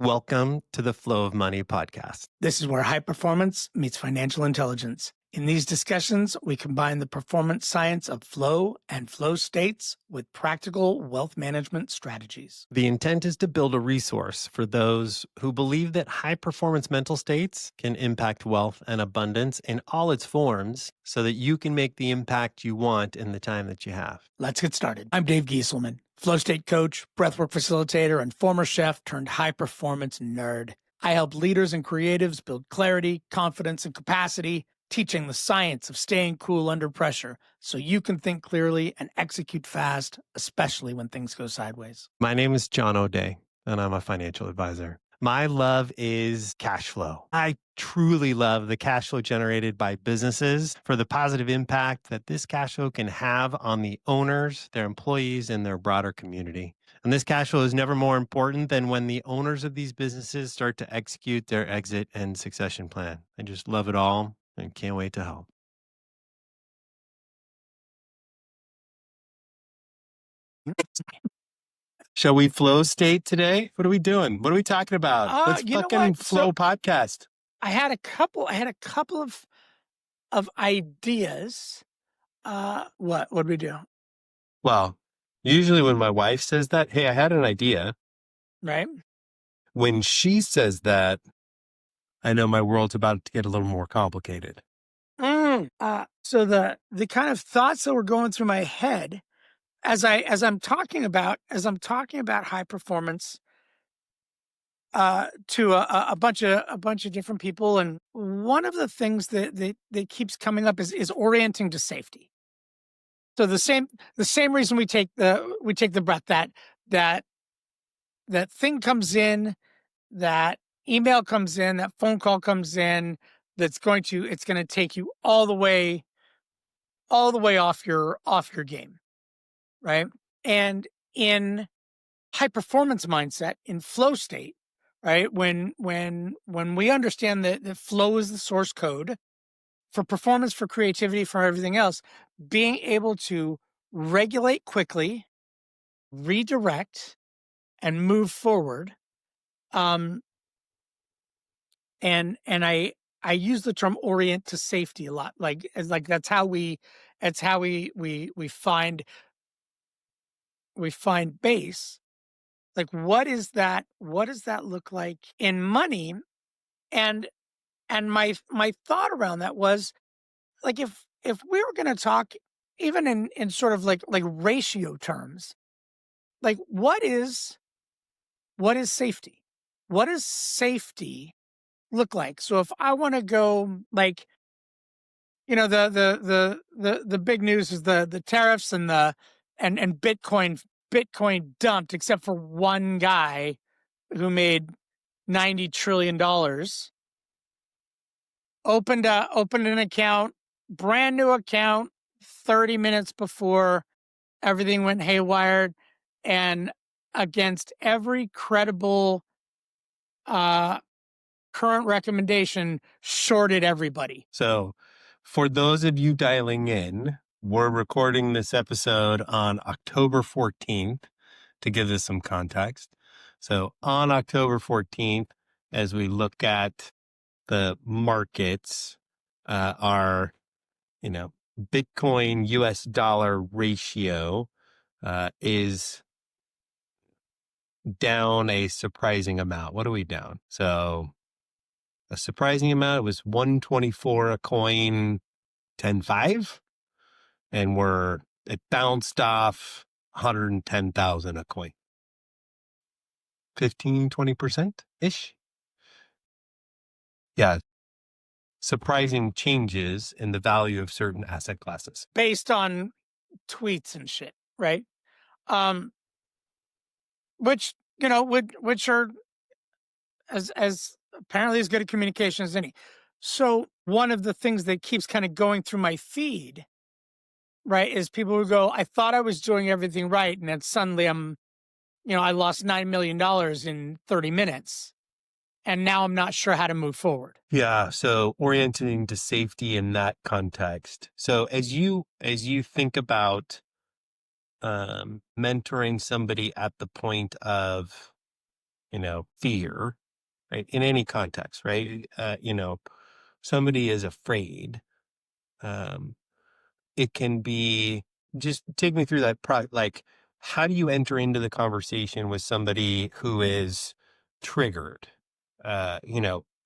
Welcome to the Flow of Money podcast. This is where high performance meets financial intelligence. In these discussions, we combine the performance science of flow and flow states with practical wealth management strategies. The intent is to build a resource for those who believe that high performance mental states can impact wealth and abundance in all its forms so that you can make the impact you want in the time that you have. Let's get started. I'm Dave Gieselman, flow state coach, breathwork facilitator, and former chef turned high performance nerd. I help leaders and creatives build clarity, confidence, and capacity, teaching the science of staying cool under pressure so you can think clearly and execute fast, especially when things go sideways. My name is John O'Dea, and I'm a financial advisor. My love is cash flow. I truly love the cash flow generated by businesses for the positive impact that this cash flow can have on the owners, their employees, and their broader community. And this cash flow is never more important than when the owners of these businesses start to execute their exit and succession plan. I just love it all and can't wait to help. Shall we flow state today? What are we doing? What are we talking about? Let's fucking flow podcast. I had a couple of ideas. What do we do? Well, usually when my wife says that, hey, I had an idea. Right. When she says that, I know my world's about to get a little more complicated. So the kind of thoughts that were going through my head as I'm talking about high performance to a bunch of different people, and one of the things that keeps coming up is orienting to safety. So the same reason we take the breath, that thing comes in, that email comes in, that phone call comes in, it's going to take you all the way off your game, right? And in high performance mindset, in flow state, right? When we understand that flow is the source code for performance, for creativity, for everything else, being able to regulate quickly, redirect, and move forward. And I use the term orient to safety a lot. That's how we find base. Like, what does that look like in money? And my thought around that was, like, if we were going to talk even in sort of like ratio terms, like, what is safety? What does safety look like? So if I want to go, like, the big news is the tariffs and Bitcoin dumped, except for one guy who made $90 trillion, opened an account, brand new account, 30 minutes before everything went haywire, and against every credible current recommendation, shorted everybody. So for those of you dialing in, we're recording this episode on October 14th to give this some context. So on October 14th, as we look at the markets, our, Bitcoin US dollar ratio is down a surprising amount. What are we down? So a surprising amount, it was 124 a coin, 10.5, and it bounced off 110,000 a coin. 15-20% ish. Yeah. Surprising changes in the value of certain asset classes based on tweets and shit, right? Which are as apparently as good a communication as any. So one of the things that keeps kind of going through my feed, right, is people who go, I thought I was doing everything right, and then suddenly I lost $9 million in 30 minutes, and now I'm not sure how to move forward. Yeah. So orienting to safety in that context. So as you think about mentoring somebody at the point of fear, right? In any context, right? Somebody is afraid. Um, it can be just take me through that like how do you enter into the conversation with somebody who is triggered?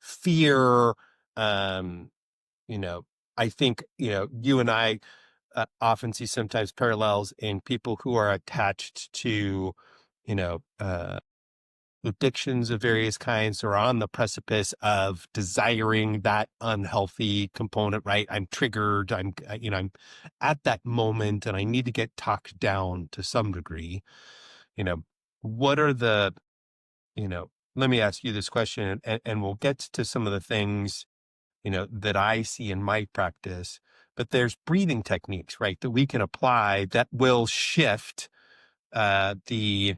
Fear, um, you know, I think, you and I often see sometimes parallels in people who are attached to, you know, uh, addictions of various kinds or on the precipice of desiring that unhealthy component, right? I'm triggered. I'm at that moment and I need to get talked down to some degree. You know, what are let me ask you this question and we'll get to some of the things, that I see in my practice, but there's breathing techniques, right, that we can apply that will shift the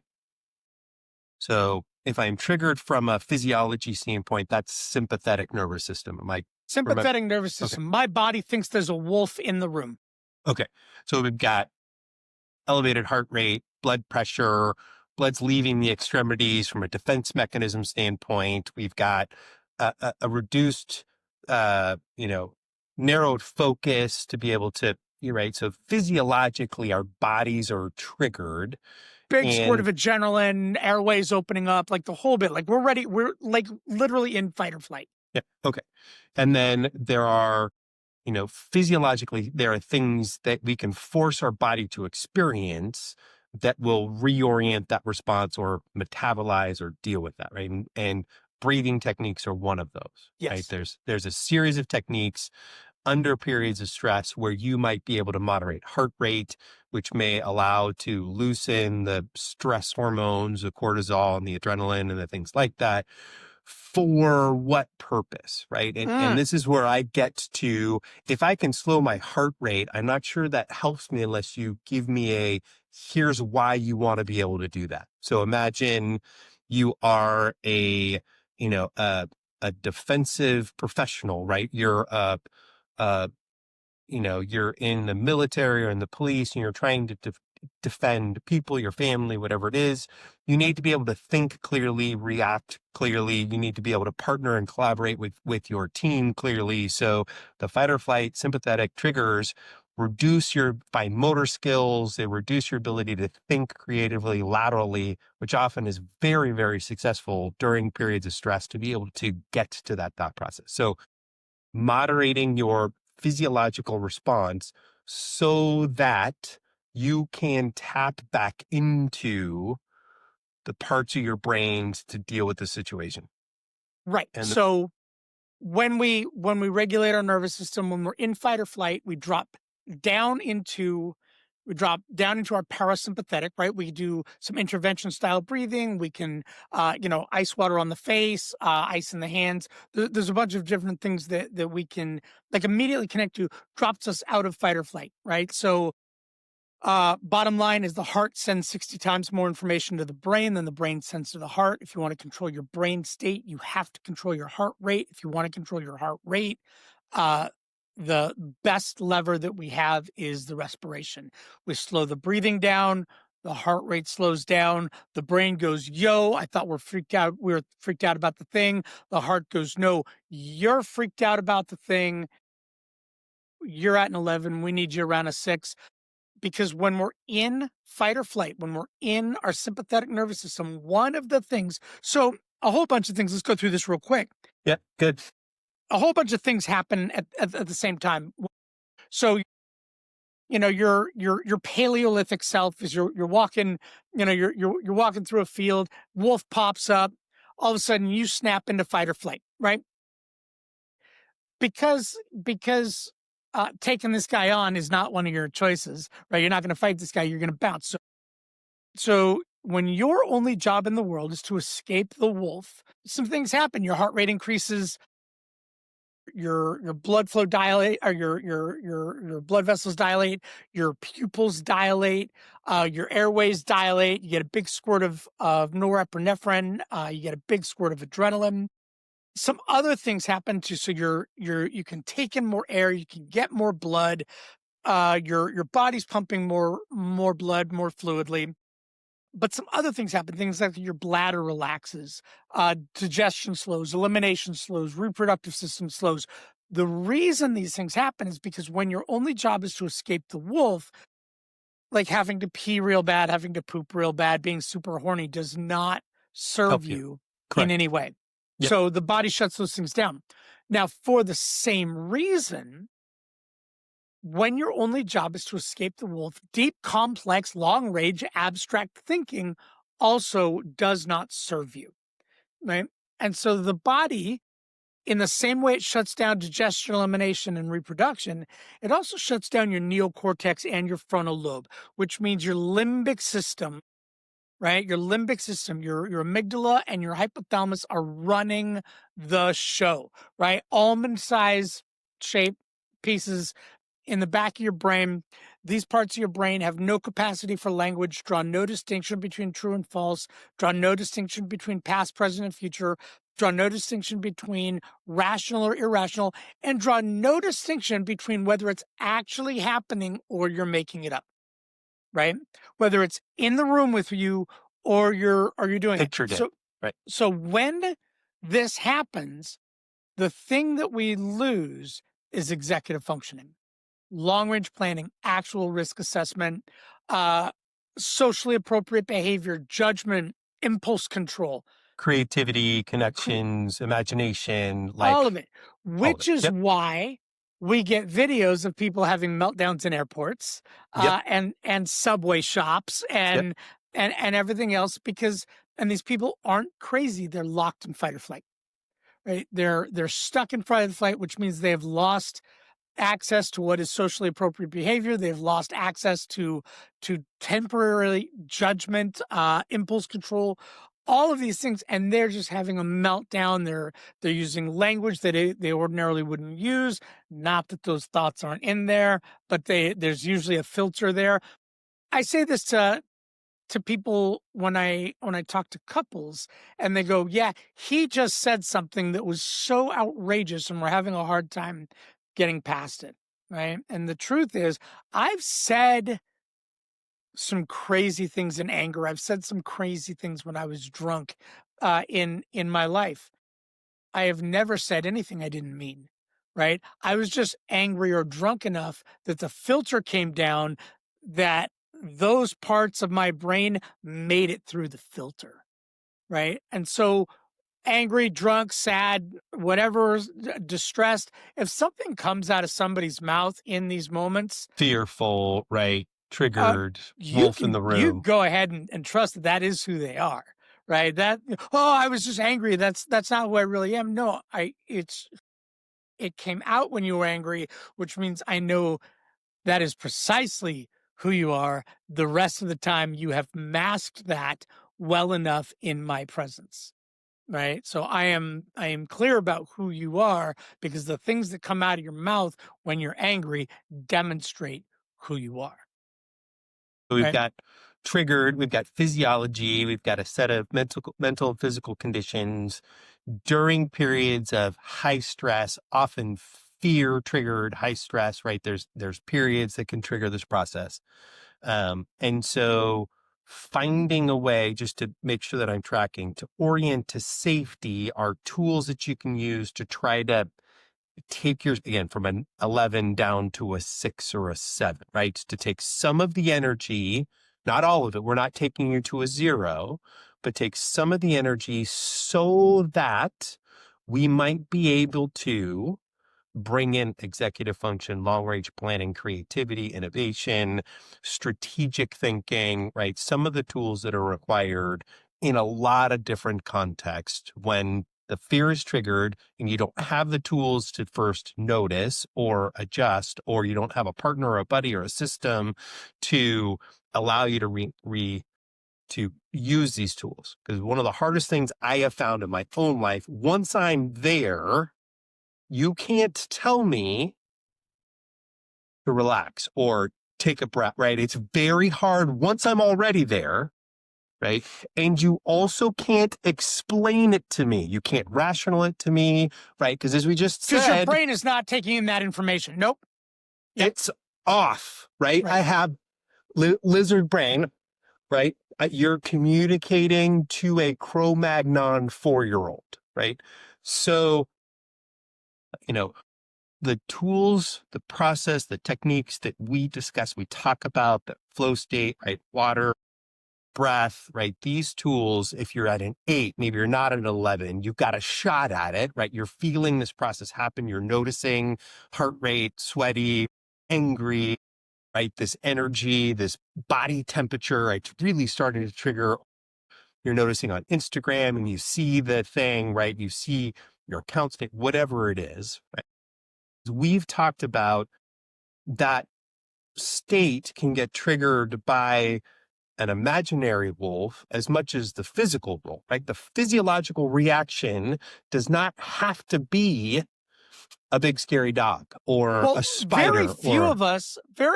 so if I'm triggered from a physiology standpoint, that's sympathetic nervous system. Am I remember? Sympathetic nervous Okay. system. My body thinks there's a wolf in the room. Okay. So we've got elevated heart rate, blood pressure, blood's leaving the extremities from a defense mechanism standpoint. We've got a reduced, narrowed focus to be able to, you're right. So physiologically, our bodies are triggered. Big squirt of And adrenaline, airways opening up, like the whole bit. Like we're ready. We're like literally in fight or flight. yeah, okay. And then there are physiologically, there are things that we can force our body to experience that will reorient that response or metabolize or deal with that, right? And breathing techniques are one of those, right? Yes. There's a series of techniques under periods of stress where you might be able to moderate heart rate, which may allow to loosen the stress hormones, the cortisol and the adrenaline and the things like that. For what purpose, right? And Mm. this is where I get to, if I can slow my heart rate, I'm not sure that helps me unless you give me here's why you want to be able to do that. So imagine you are a defensive professional, right? Uh, you're in the military or in the police and you're trying to defend people, your family, whatever it is. You need to be able to think clearly, react clearly. You need to be able to partner and collaborate with your team clearly. So the fight or flight sympathetic triggers reduce your fine motor skills. They reduce your ability to think creatively, laterally, which often is very, very successful during periods of stress to be able to get to that thought process. So moderating your physiological response so that you can tap back into the parts of your brains to deal with the situation. Right. And So when we regulate our nervous system, when we're in fight or flight, down into we drop down into our parasympathetic, right? We do some intervention style breathing. We can, ice water on the face, ice in the hands. There's a bunch of different things that we can like immediately connect to, drops us out of fight or flight, right? So bottom line is the heart sends 60 times more information to the brain than the brain sends to the heart. If you want to control your brain state, you have to control your heart rate. If you want to control your heart rate, uh, the best lever that we have is the respiration. We slow the breathing down, the heart rate slows down, the brain goes, yo, I thought we're freaked out. We're freaked out about the thing. The heart goes, no, you're freaked out about the thing. You're at an 11. We need you around a 6, because when we're in fight or flight, when we're in our sympathetic nervous system, one of the things, so a whole bunch of things, let's go through this real quick. yeah, good. A whole bunch of things happen at the same time. So, your Paleolithic self is you're walking, you're walking through a field, wolf pops up, all of a sudden you snap into fight or flight, right? Because taking this guy on is not one of your choices, right? You're not going to fight this guy, you're going to bounce. So when your only job in the world is to escape the wolf, some things happen. Your heart rate increases, your blood flow dilate, or your blood vessels dilate, your pupils dilate, your airways dilate. You get a big squirt of norepinephrine. You get a big squirt of adrenaline. Some other things happen too. So you can take in more air, you can get more blood. Your body's pumping more blood more fluidly. But some other things happen, things like your bladder relaxes, digestion slows, elimination slows, reproductive system slows. The reason these things happen is because when your only job is to escape the wolf, like having to pee real bad, having to poop real bad, being super horny does not serve Help you. you in Correct. any way. Yep. So the body shuts those things down. Now, for the same reason, when your only job is to escape the wolf, deep, complex, long range, abstract thinking also does not serve you, right? And so the body, in the same way it shuts down digestion, elimination, and reproduction, it also shuts down your neocortex and your frontal lobe, which means your limbic system, right? Your limbic system, your amygdala and your hypothalamus are running the show, right? Almond size shape pieces in the back of your brain. These parts of your brain have no capacity for language, draw no distinction between true and false, draw no distinction between past, present, and future, draw no distinction between rational or irrational, and draw no distinction between whether it's actually happening or you're making it up, right? Whether it's in the room with you or you're doing Pictured it. it. Right. So when this happens, the thing that we lose is executive functioning, long range planning, actual risk assessment, socially appropriate behavior, judgment, impulse control, Creativity, connections, imagination, all like of it, all of which it. is Yep. why we get videos of people having meltdowns in airports, Yep. and subway shops Yep. and everything else, because and these people aren't crazy, they're locked in fight or flight, right? They're stuck in fight or flight, which means they have lost access to what is socially appropriate behavior. They've lost access to temporary judgment, impulse control, all of these things, and they're just having a meltdown. They're using language that they ordinarily wouldn't use. Not that those thoughts aren't in there, but there's usually a filter there. I say this to people when I talk to couples, and they go, yeah, he just said something that was so outrageous and we're having a hard time getting past it, right? And the truth is, I've said some crazy things in anger. I've said some crazy things when I was drunk, in my life. I have never said anything I didn't mean, right? I was just angry or drunk enough that the filter came down, that those parts of my brain made it through the filter, right? And so angry, drunk, sad, whatever, distressed, if something comes out of somebody's mouth in these moments, Fearful, right? uh, Triggered, you wolf in can the you room. go ahead and trust that that is who they are, right? That, oh, I was just angry. That's not who I really am. No, it came out when you were angry, which means I know that is precisely who you are. The rest of the time, you have masked that well enough in my presence, right? So I am clear about who you are, because the things that come out of your mouth when you're angry demonstrate who you are, So we've right? got triggered, we've got physiology, we've got a set of mental and physical conditions during periods of high stress, often fear triggered high stress, right? There's periods that can trigger this process. And so finding a way, just to make sure that I'm tracking, to orient to safety are tools that you can use to try to take yours again from an 11 down to a 6 or a 7, right? To take some of the energy, not all of it. We're not taking you to a 0, but take some of the energy so that we might be able to bring in executive function, long range planning, creativity, innovation, strategic thinking, right? Some of the tools that are required in a lot of different contexts when the fear is triggered and you don't have the tools to first notice or adjust, or you don't have a partner or a buddy or a system to allow you to to use these tools. Because one of the hardest things I have found in my own life, once I'm there, you can't tell me to relax or take a breath, right? It's very hard once I'm already there, right? And you also can't explain it to me. You can't rational it to me, right? Because as we just Because your said, brain is not taking in that information. Nope. Yep. it's off, right? Right. I have lizard brain, right? You're communicating to a Cro-Magnon 4-year-old, right? So, the tools, the process, the techniques that we discuss, we talk about the flow state, right? Water, breath, right? These tools, if you're at an 8, maybe you're not at an 11, you've got a shot at it, right? You're feeling this process happen. You're noticing heart rate, sweaty, angry, right? This energy, this body temperature, right? It's really starting to trigger. You're noticing on Instagram and you see the thing, right? You see your account state, whatever it is, right? We've talked about that state can get triggered by an imaginary wolf as much as the physical wolf, right? The physiological reaction does not have to be a big scary dog or a spider. Very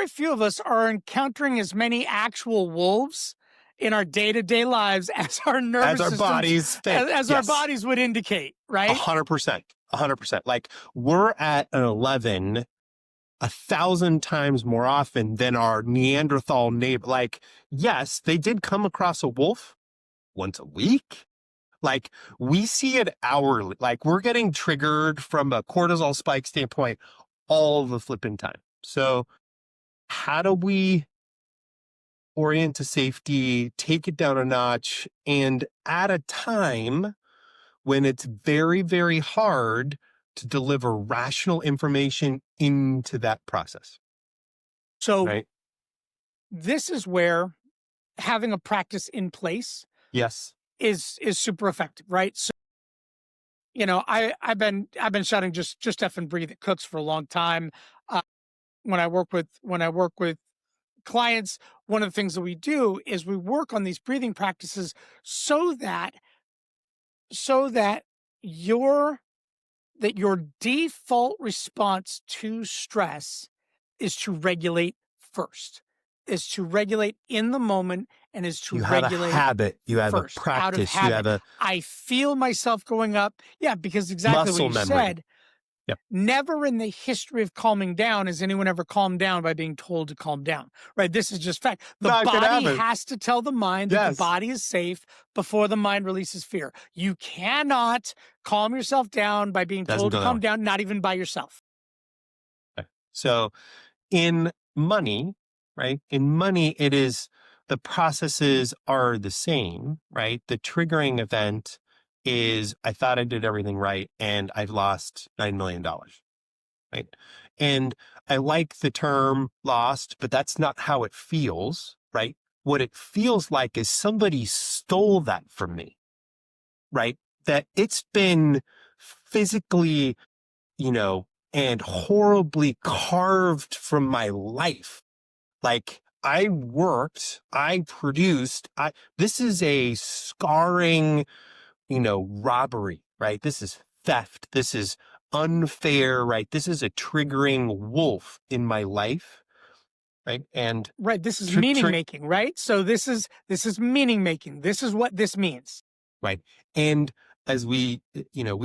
few of us are encountering as many actual wolves in our day-to-day lives as our nervous as our bodies think. As our bodies would indicate, right? 100%. 100%. Like we're at an 11 1,000 times more often than our Neanderthal neighbor. Like, yes, they did come across a wolf once a week. Like we see it hourly. Like we're getting triggered from a cortisol spike standpoint all the flipping time. So how do we orient to safety, take it down a notch, and at a time when it's very, very hard to deliver rational information into that process? So right? This is where having a practice in place Yes. is super effective, right? So, I've been shouting just F and breathe at Cooks for a long time. When I work with clients, one of the things that we do is we work on these breathing practices so that your default response to stress is to regulate first, is to regulate in the moment, and is to regulate. You have a habit, you have first, a practice, out of habit. you have a I feel myself going up. Yeah, because exactly muscle what you memory. said. Yep. Never in the history of calming down has anyone ever calmed down by being told to calm down, right? This is just fact. The body has to tell the mind that the body is safe before the mind releases fear. You cannot calm yourself down by being told to calm down, not even by yourself. Okay. So in money, right? In money, it is the processes are the same, right? The triggering event is I thought I did everything right and I've lost $9 million, right? And I like the term lost, but that's not how it feels, right? What it feels like is somebody stole that from me, right? That it's been physically, and horribly carved from my life. Like I worked, I produced, this is a scarring, robbery, right? This is theft. This is unfair, right? This is a triggering wolf in my life, right? And right, this is meaning making, right? So this is meaning making. This is what this means. Right. And as we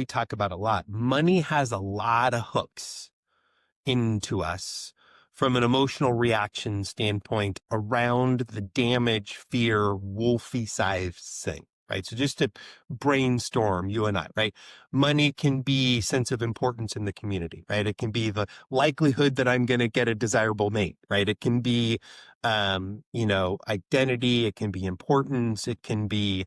talk about a lot, money has a lot of hooks into us from an emotional reaction standpoint around the damage, fear, wolfy size thing, right? So just to brainstorm, you and I, right? Money can be sense of importance in the community, right? It can be the likelihood that I'm going to get a desirable mate, right? It can be, identity. It can be importance. It can be,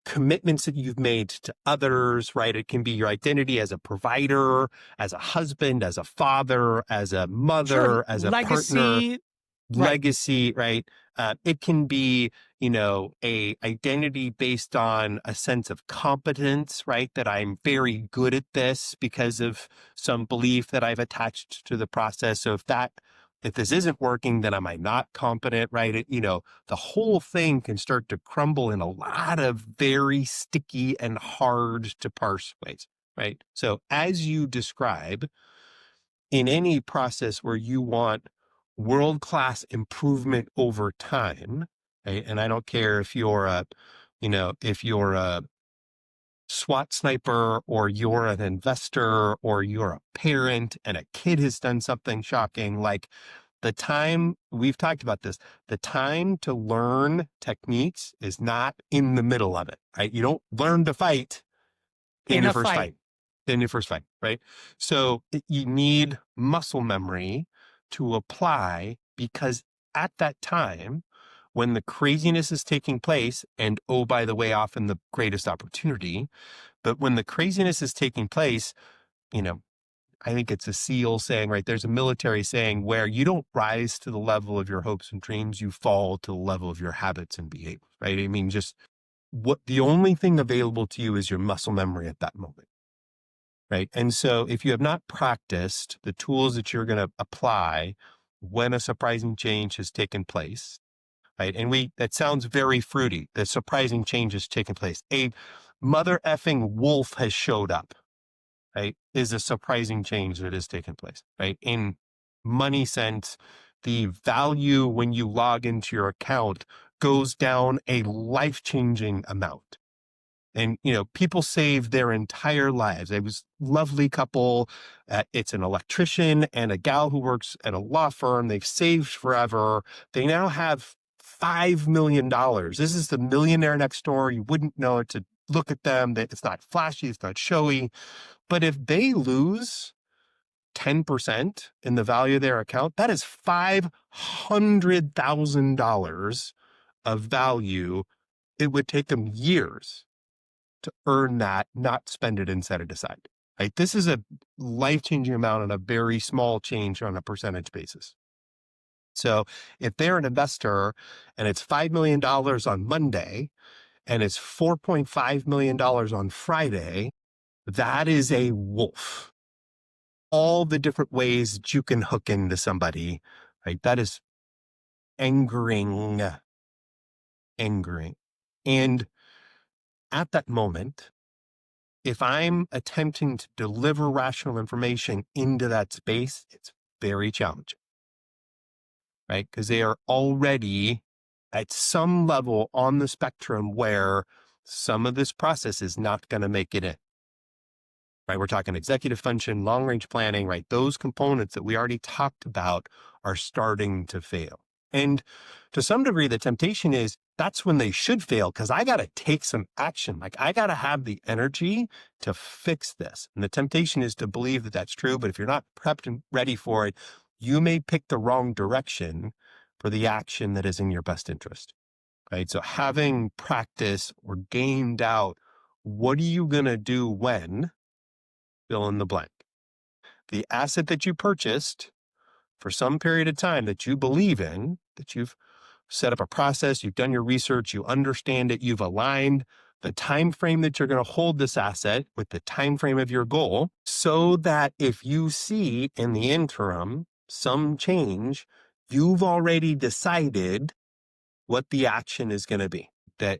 commitments that you've made to others, right? It can be your identity as a provider, as a husband, as a father, as a mother, as a partner, legacy, right? It can be, a identity based on a sense of competence, right? That I'm very good at this because of some belief that I've attached to the process. So if this isn't working, then am I not competent, right? The whole thing can start to crumble in a lot of very sticky and hard to parse ways, right? So as you describe, in any process where you want world-class improvement over time, right? And I don't care if you're a SWAT sniper or you're an investor or you're a parent and a kid has done something shocking, like The time, we've talked about this, the time to learn techniques is not in the middle of it, right? You don't learn to fight in your first fight. In your first fight, right? So you need muscle memory to apply, because at that time, when the craziness is taking place, and oh, by the way, often the greatest opportunity, but when the craziness is taking place, you know, I think it's a SEAL saying, right? There's a military saying where you don't rise to the level of your hopes and dreams, you fall to the level of your habits and behaviors, right? I mean, just what the only thing available to you is your muscle memory at that moment, right? And so if you have not practiced the tools that you're going to apply when a surprising change has taken place, right? And that sounds very fruity. The surprising change has taken place. A mother effing wolf has showed up, right, is a surprising change that has taken place, right? In money sense, the value when you log into your account goes down a life-changing amount. And, people save their entire lives. It was a lovely couple. It's an electrician and a gal who works at a law firm. They've saved forever. They now have $5 million. This is the millionaire next door. You wouldn't know it to look at them. It's not flashy. It's not showy. But if they lose 10% in the value of their account, that is $500,000 of value. It would take them years to earn that, not spend it and set it aside. Right? This is a life-changing amount on a very small change on a percentage basis. So if they're an investor and it's $5 million on Monday and it's $4.5 million on Friday, that is a wolf. All the different ways that you can hook into somebody, right? That is angering. And at that moment, if I'm attempting to deliver rational information into that space, it's very challenging, right? Because they are already at some level on the spectrum where some of this process is not going to make it in. Right? We're talking executive function, long-range planning, right? Those components that we already talked about are starting to fail. And to some degree, the temptation is that's when they should fail, because I got to take some action. Like I got to have the energy to fix this. And the temptation is to believe that that's true. But if you're not prepped and ready for it, you may pick the wrong direction for the action that is in your best interest. Right? So having practice or gamed out, what are you going to do when? Fill in the blank. The asset that you purchased for some period of time that you believe in, that you've set up a process, you've done your research, you understand it, you've aligned the time frame that you're going to hold this asset with the time frame of your goal, so that if you see in the interim some change, you've already decided what the action is going to be, that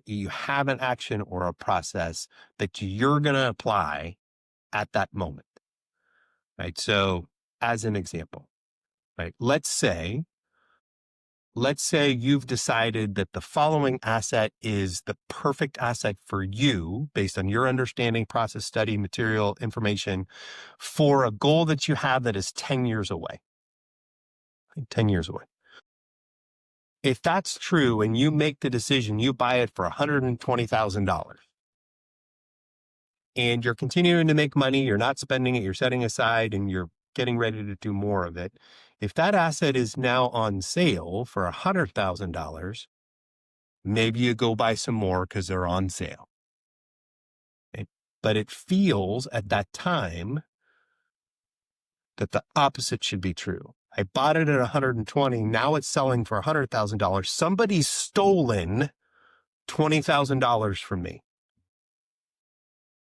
you have an action or a process that you're going to apply at that moment, right? So as an example, right, let's say you've decided that the following asset is the perfect asset for you based on your understanding, process, study, material, information for a goal that you have that is 10 years away, right? 10 years away. If that's true and you make the decision, you buy it for $120,000. And you're continuing to make money, you're not spending it, you're setting aside, and you're getting ready to do more of it. If that asset is now on sale for $100,000, maybe you go buy some more because they're on sale. Okay? But it feels at that time that the opposite should be true. I bought it at 120, now it's selling for $100,000. Somebody's stolen $20,000 from me.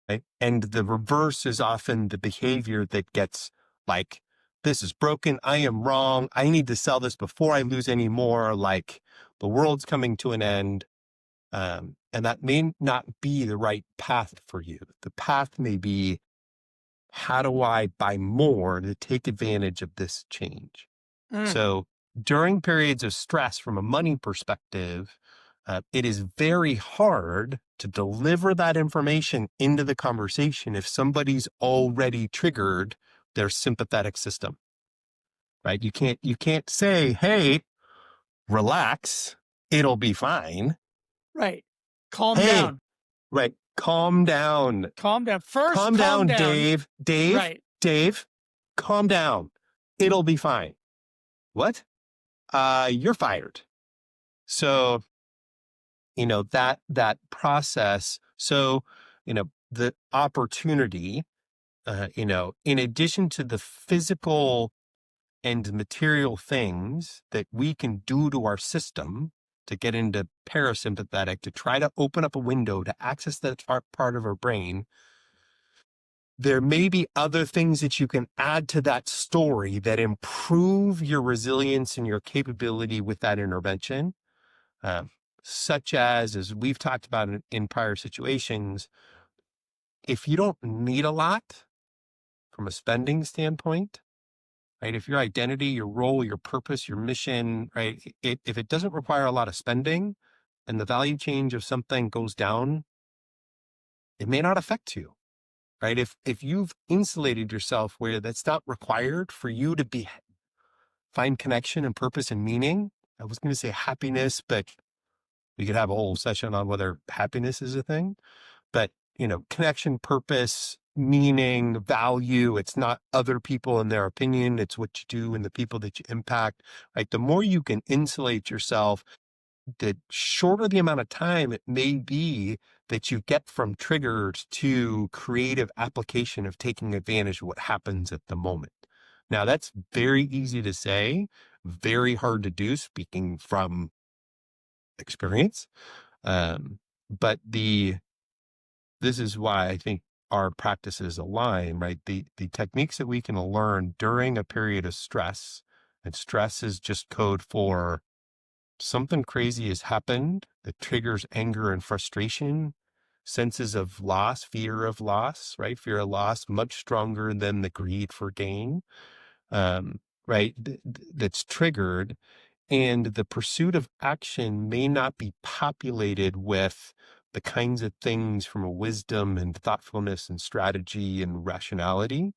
Right? And the reverse is often the behavior that gets like, this is broken. I am wrong. I need to sell this before I lose any more. Like the world's coming to an end. And that may not be the right path for you. The path may be, how do I buy more to take advantage of this change? So during periods of stress from a money perspective, it is very hard to deliver that information into the conversation if somebody's already triggered their sympathetic system. right? You can't say, hey, relax, it'll be fine. Right. Calm Hey, down. right. Calm down. Calm down. First, Calm down, Dave. Right. Dave, calm down. It'll be fine. What? You're fired. So, that process. So, the opportunity, in addition to the physical and material things that we can do to our system to get into parasympathetic, to try to open up a window to access that part of our brain, there may be other things that you can add to that story that improve your resilience and your capability with that intervention, um, such as we've talked about in prior situations, if you don't need a lot from a spending standpoint, right? If your identity, your role, your purpose, your mission, right? If it doesn't require a lot of spending and the value change of something goes down, it may not affect you, right? If you've insulated yourself where that's not required for you to find connection and purpose and meaning. I was going to say happiness, but we could have a whole session on whether happiness is a thing, but connection, purpose, meaning, value. It's not other people and their opinion. It's what you do and the people that you impact, right? The more you can insulate yourself, the shorter the amount of time it may be that you get from triggers to creative application of taking advantage of what happens at the moment. Now, that's very easy to say, very hard to do, speaking from experience. But this is why I think our practices align, right? The techniques that we can learn during a period of stress, and stress is just code for something crazy has happened that triggers anger and frustration, senses of loss, fear of loss, right? Fear of loss, much stronger than the greed for gain, right? That's triggered. And the pursuit of action may not be populated with the kinds of things from a wisdom and thoughtfulness and strategy and rationality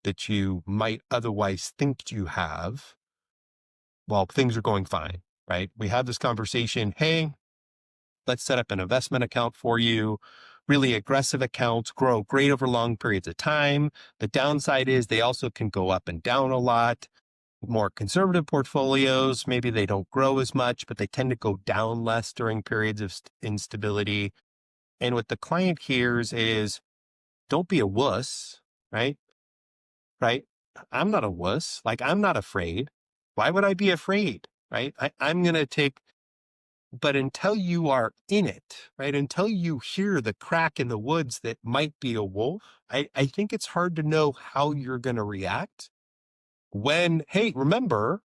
that you might otherwise think you have while things are going fine, right? We have this conversation, hey, let's set up an investment account for you. Really aggressive accounts grow great over long periods of time. The downside is they also can go up and down a lot. More conservative portfolios, maybe they don't grow as much, but they tend to go down less during periods of instability. And what the client hears is, don't be a wuss, right? Right? I'm not a wuss. Like, I'm not afraid. Why would I be afraid? Right? I'm going to take, but until you are in it, right? Until you hear the crack in the woods that might be a wolf, I think it's hard to know how you're going to react when, hey, remember,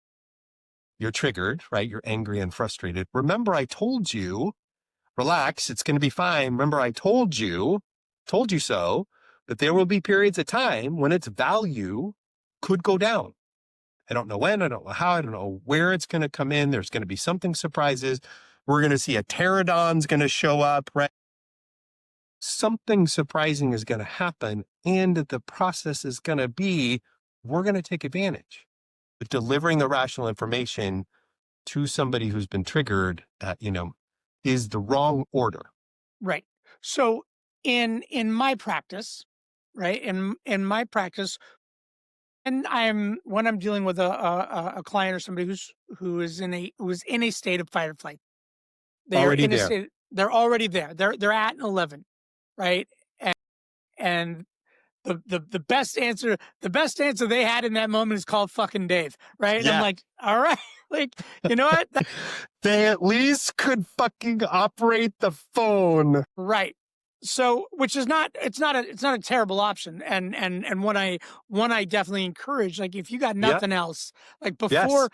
you're triggered, right? You're angry and frustrated. Remember, I told you, relax, it's going to be fine. Remember, I told you so, that there will be periods of time when its value could go down. I don't know when, I don't know how, I don't know where it's going to come in. There's going to be something surprises. We're going to see a pterodon's going to show up, right? Something surprising is going to happen. And the process is going to be, we're going to take advantage. But delivering the rational information to somebody who's been triggered, is the wrong order. Right. So in my practice, right, in my practice, and when I'm dealing with a client or somebody who is in a state of fight or flight, they are Already in a there. state. They're already there. They're at an 11, right? And the best answer they had in that moment is called fucking Dave, right? And I'm Yeah. like, all right, like, you know what? They at least could fucking operate the phone. Right. So, which is not, it's not a terrible option. And one I definitely encourage, like, if you got nothing else, like before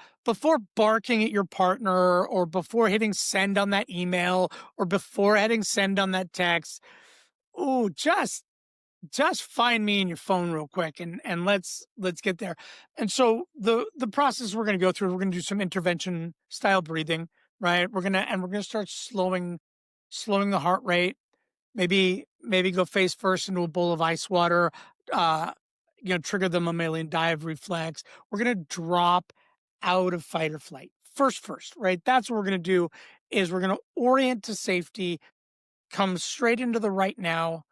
barking at your partner, or before hitting send on that email, or before hitting send on that text, ooh, just find me in your phone real quick, and let's get there. And so the process we're going to go through, we're going to do some intervention style breathing, right? We're going to start slowing the heart rate. Maybe go face first into a bowl of ice water. trigger the mammalian dive reflex. We're going to drop out of fight or flight first, right? That's what we're going to do is we're going to orient to safety, come straight into the right now,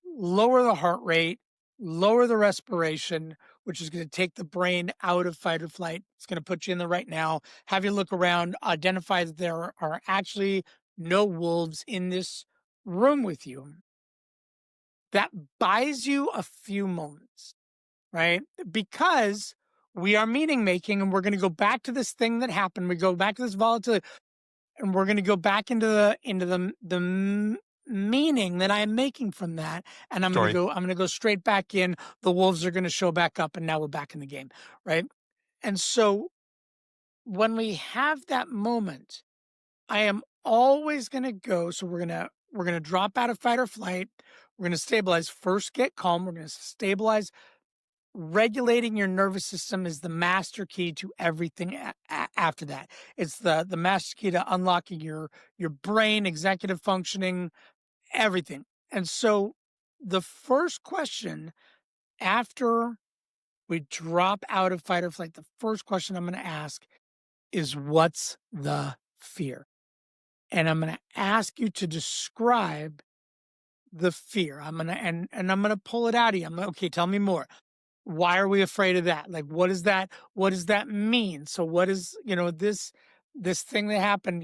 lower the heart rate, lower the respiration, which is going to take the brain out of fight or flight. It's going to put you in the right now, have you look around, identify that there are actually no wolves in this room with you. That buys you a few moments, right? Because we are meaning making and we're going to go back to this thing that happened. We go back to this volatility and we're going to go back into the meaning that I'm making from that. And I'm going to go straight back in. The wolves are going to show back up and now we're back in the game. Right. And so when we have that moment, I am always going to go. So we're going to drop out of fight or flight. We're going to stabilize. First, get calm. We're going to stabilize. Regulating your nervous system is the master key to everything after that. It's the master key to unlocking your brain, executive functioning, everything. And so the first question after we drop out of fight or flight, the first question I'm going to ask is, what's the fear? And I'm going to ask you to describe the fear. I'm going to, and I'm going to pull it out of you. I'm like, okay, tell me more. Why are we afraid of that? Like, what does that mean? So what is, this thing that happened,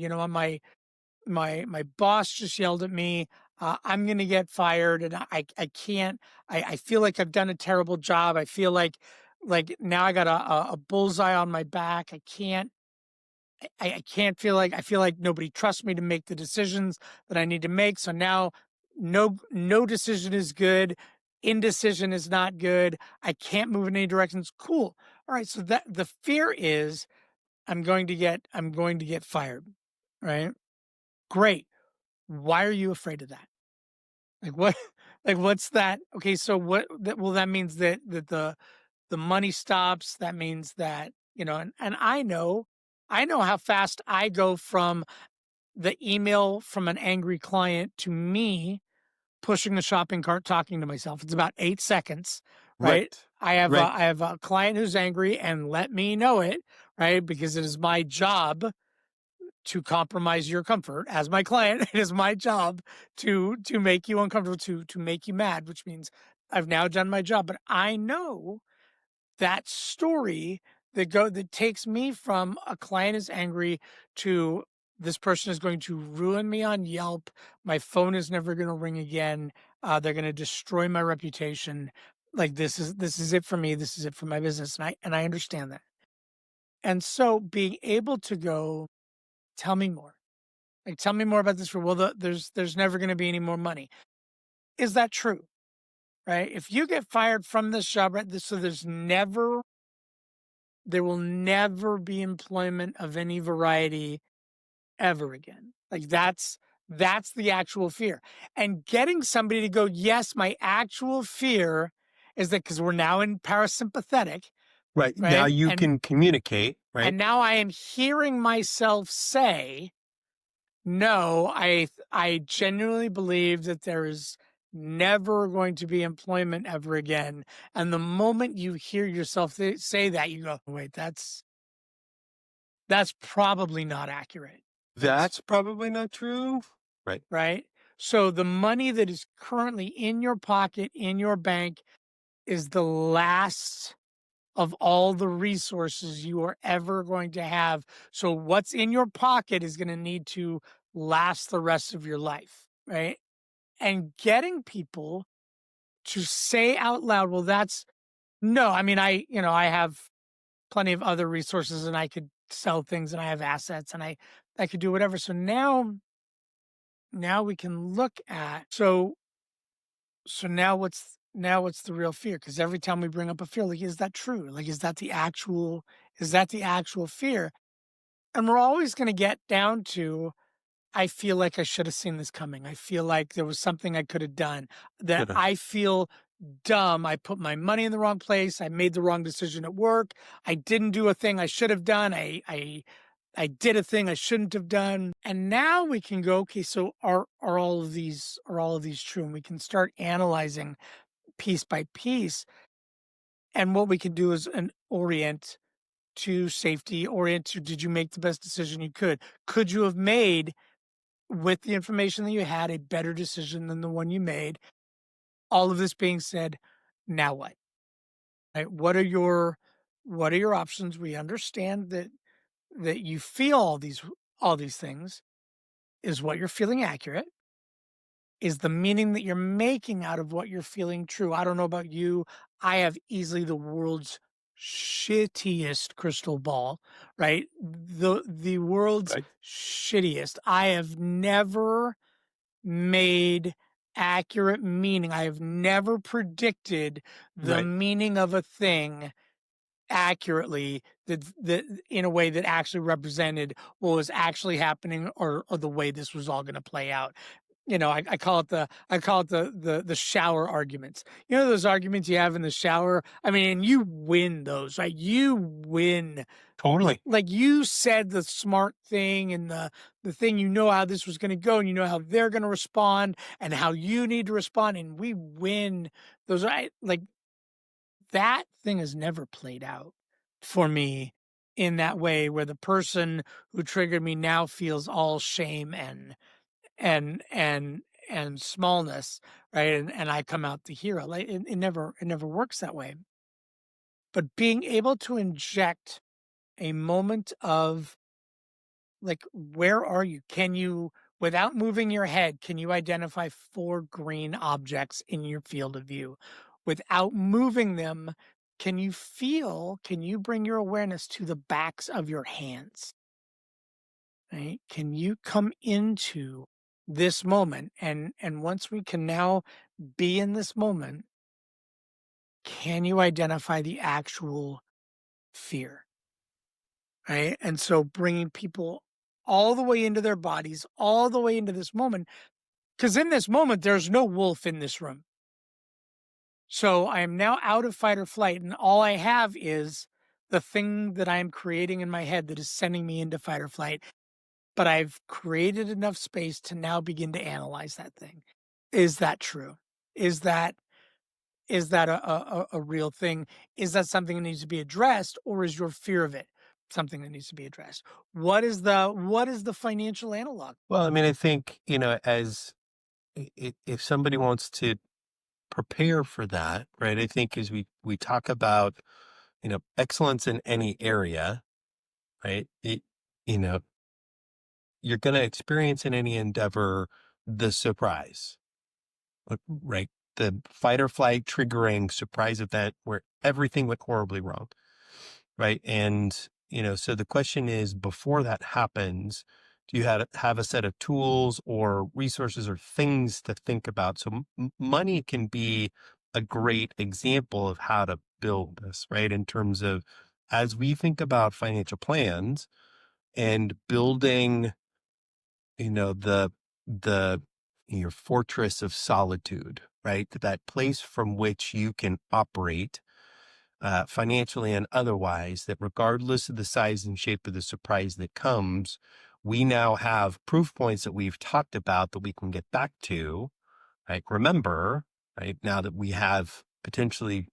my boss just yelled at me. I'm going to get fired and I can't, I feel like I've done a terrible job. I feel like now I got a bullseye on my back. I feel like nobody trusts me to make the decisions that I need to make. So now no decision is good. Indecision is not good. I can't move in any directions. Cool. All right. So that the fear is I'm going to get fired. Right. Great. Why are you afraid of that? Like what, like what's that? Okay. So that means that the money stops. That means that, and I know how fast I go from the email from an angry client to me pushing the shopping cart, talking to myself. It's about 8 seconds, right? I have a client who's angry and let me know it, right? Because it is my job to compromise your comfort as my client. It is my job to make you uncomfortable, to make you mad, which means I've now done my job. But I know that story that takes me from a client is angry to this person is going to ruin me on Yelp. My phone is never going to ring again. They're going to destroy my reputation. Like this is it for me. This is it for my business. And I understand that. And so being able to go, tell me more. Like, tell me more about this. There's never going to be any more money. Is that true? Right? If you get fired from this job, right? So there will never be employment of any variety ever again. Like that's the actual fear. And getting somebody to go, yes, my actual fear is that, because we're now in parasympathetic. Right. Now you can communicate, right? And now I am hearing myself say, no, I genuinely believe that there is never going to be employment ever again. And the moment you hear yourself say that, you go, wait, that's probably not accurate. That's probably not true. Right. Right. So the money that is currently in your pocket, in your bank, is the last of all the resources you are ever going to have. So what's in your pocket is going to need to last the rest of your life. Right. And getting people to say out loud, well, I have plenty of other resources and I could sell things and I have assets and I could do whatever. So now we can look at, so now what's the real fear? Because every time we bring up a fear, like, is that true? Like, is that the actual fear? And we're always going to get down to, I feel like I should have seen this coming. I feel like there was something I could have done, that I feel dumb. I put my money in the wrong place. I made the wrong decision at work. I didn't do a thing I should have done. I did a thing I shouldn't have done. And now we can go, okay, so are all of these true? And we can start analyzing piece by piece. And what we can do is an orient to safety, orient to, did you make the best decision you could? Could you have made, with the information that you had, a better decision than the one you made? All of this being said, now what? Right? What are your options? We understand that you feel all these things. Is what you're feeling accurate? Is the meaning that you're making out of what you're feeling true? I don't know about you. I have easily the world's shittiest crystal ball, right? The world's Right. shittiest. I have never made accurate meaning. I have never predicted the Right. meaning of a thing accurately, that in a way that actually represented what was actually happening, or the way this was all going to play out. I call it the shower arguments. Those arguments you have in the shower. I mean, and you win those, right? You win. Totally. Like, you said the smart thing, and the thing, how this was going to go, and how they're going to respond, and how you need to respond, and we win those. Like, that thing has never played out for me in that way, where the person who triggered me now feels all shame and and smallness, right? And I come out the hero. Like, it never works that way. But being able to inject a moment of, like, where are you? Can you, without moving your head, can you identify 4 green objects in your field of view? Without moving them, can you bring your awareness to the backs of your hands? Right? Can you come into this moment? And once we can now be in this moment, can you identify the actual fear? Right? And so bringing people all the way into their bodies, all the way into this moment, because in this moment, there's no wolf in this room. So I am now out of fight or flight, and all I have is the thing that I am creating in my head that is sending me into fight or flight. But I've created enough space to now begin to analyze that thing. Is that true? Is that a real thing? Is that something that needs to be addressed, or is your fear of it something that needs to be addressed? What is the financial analog? Well, I mean, I think, as if somebody wants to prepare for that, right? I think as we talk about, excellence in any area, right? You know, you're going to experience in any endeavor the surprise, right? The fight or flight triggering surprise event where everything went horribly wrong, right? And, so the question is, before that happens, do you have a set of tools or resources or things to think about? So money can be a great example of how to build this, right? In terms of, as we think about financial plans and building, the your fortress of solitude, right? That place from which you can operate financially and otherwise, that regardless of the size and shape of the surprise that comes, we now have proof points that we've talked about that we can get back to, right? Remember, right? Now that we have potentially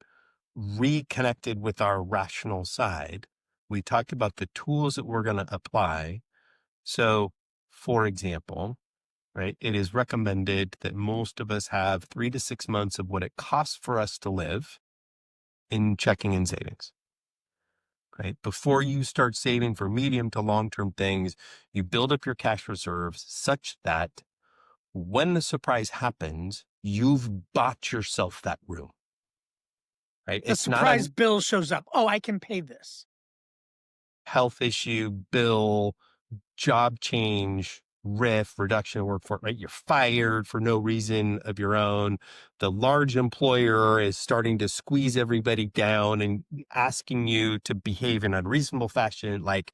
reconnected with our rational side, we talked about the tools that we're going to apply. So, for example, right, it is recommended that most of us have 3 to 6 months of what it costs for us to live in checking and savings, right? Before you start saving for medium to long-term things, you build up your cash reserves such that when the surprise happens, you've bought yourself that room, right? The It's not a surprise bill shows up. Oh, I can pay this. health issue, bill, job change, RIF, reduction of workforce, right? You're fired for no reason of your own. The large employer is starting to squeeze everybody down and asking you to behave in unreasonable fashion. Like,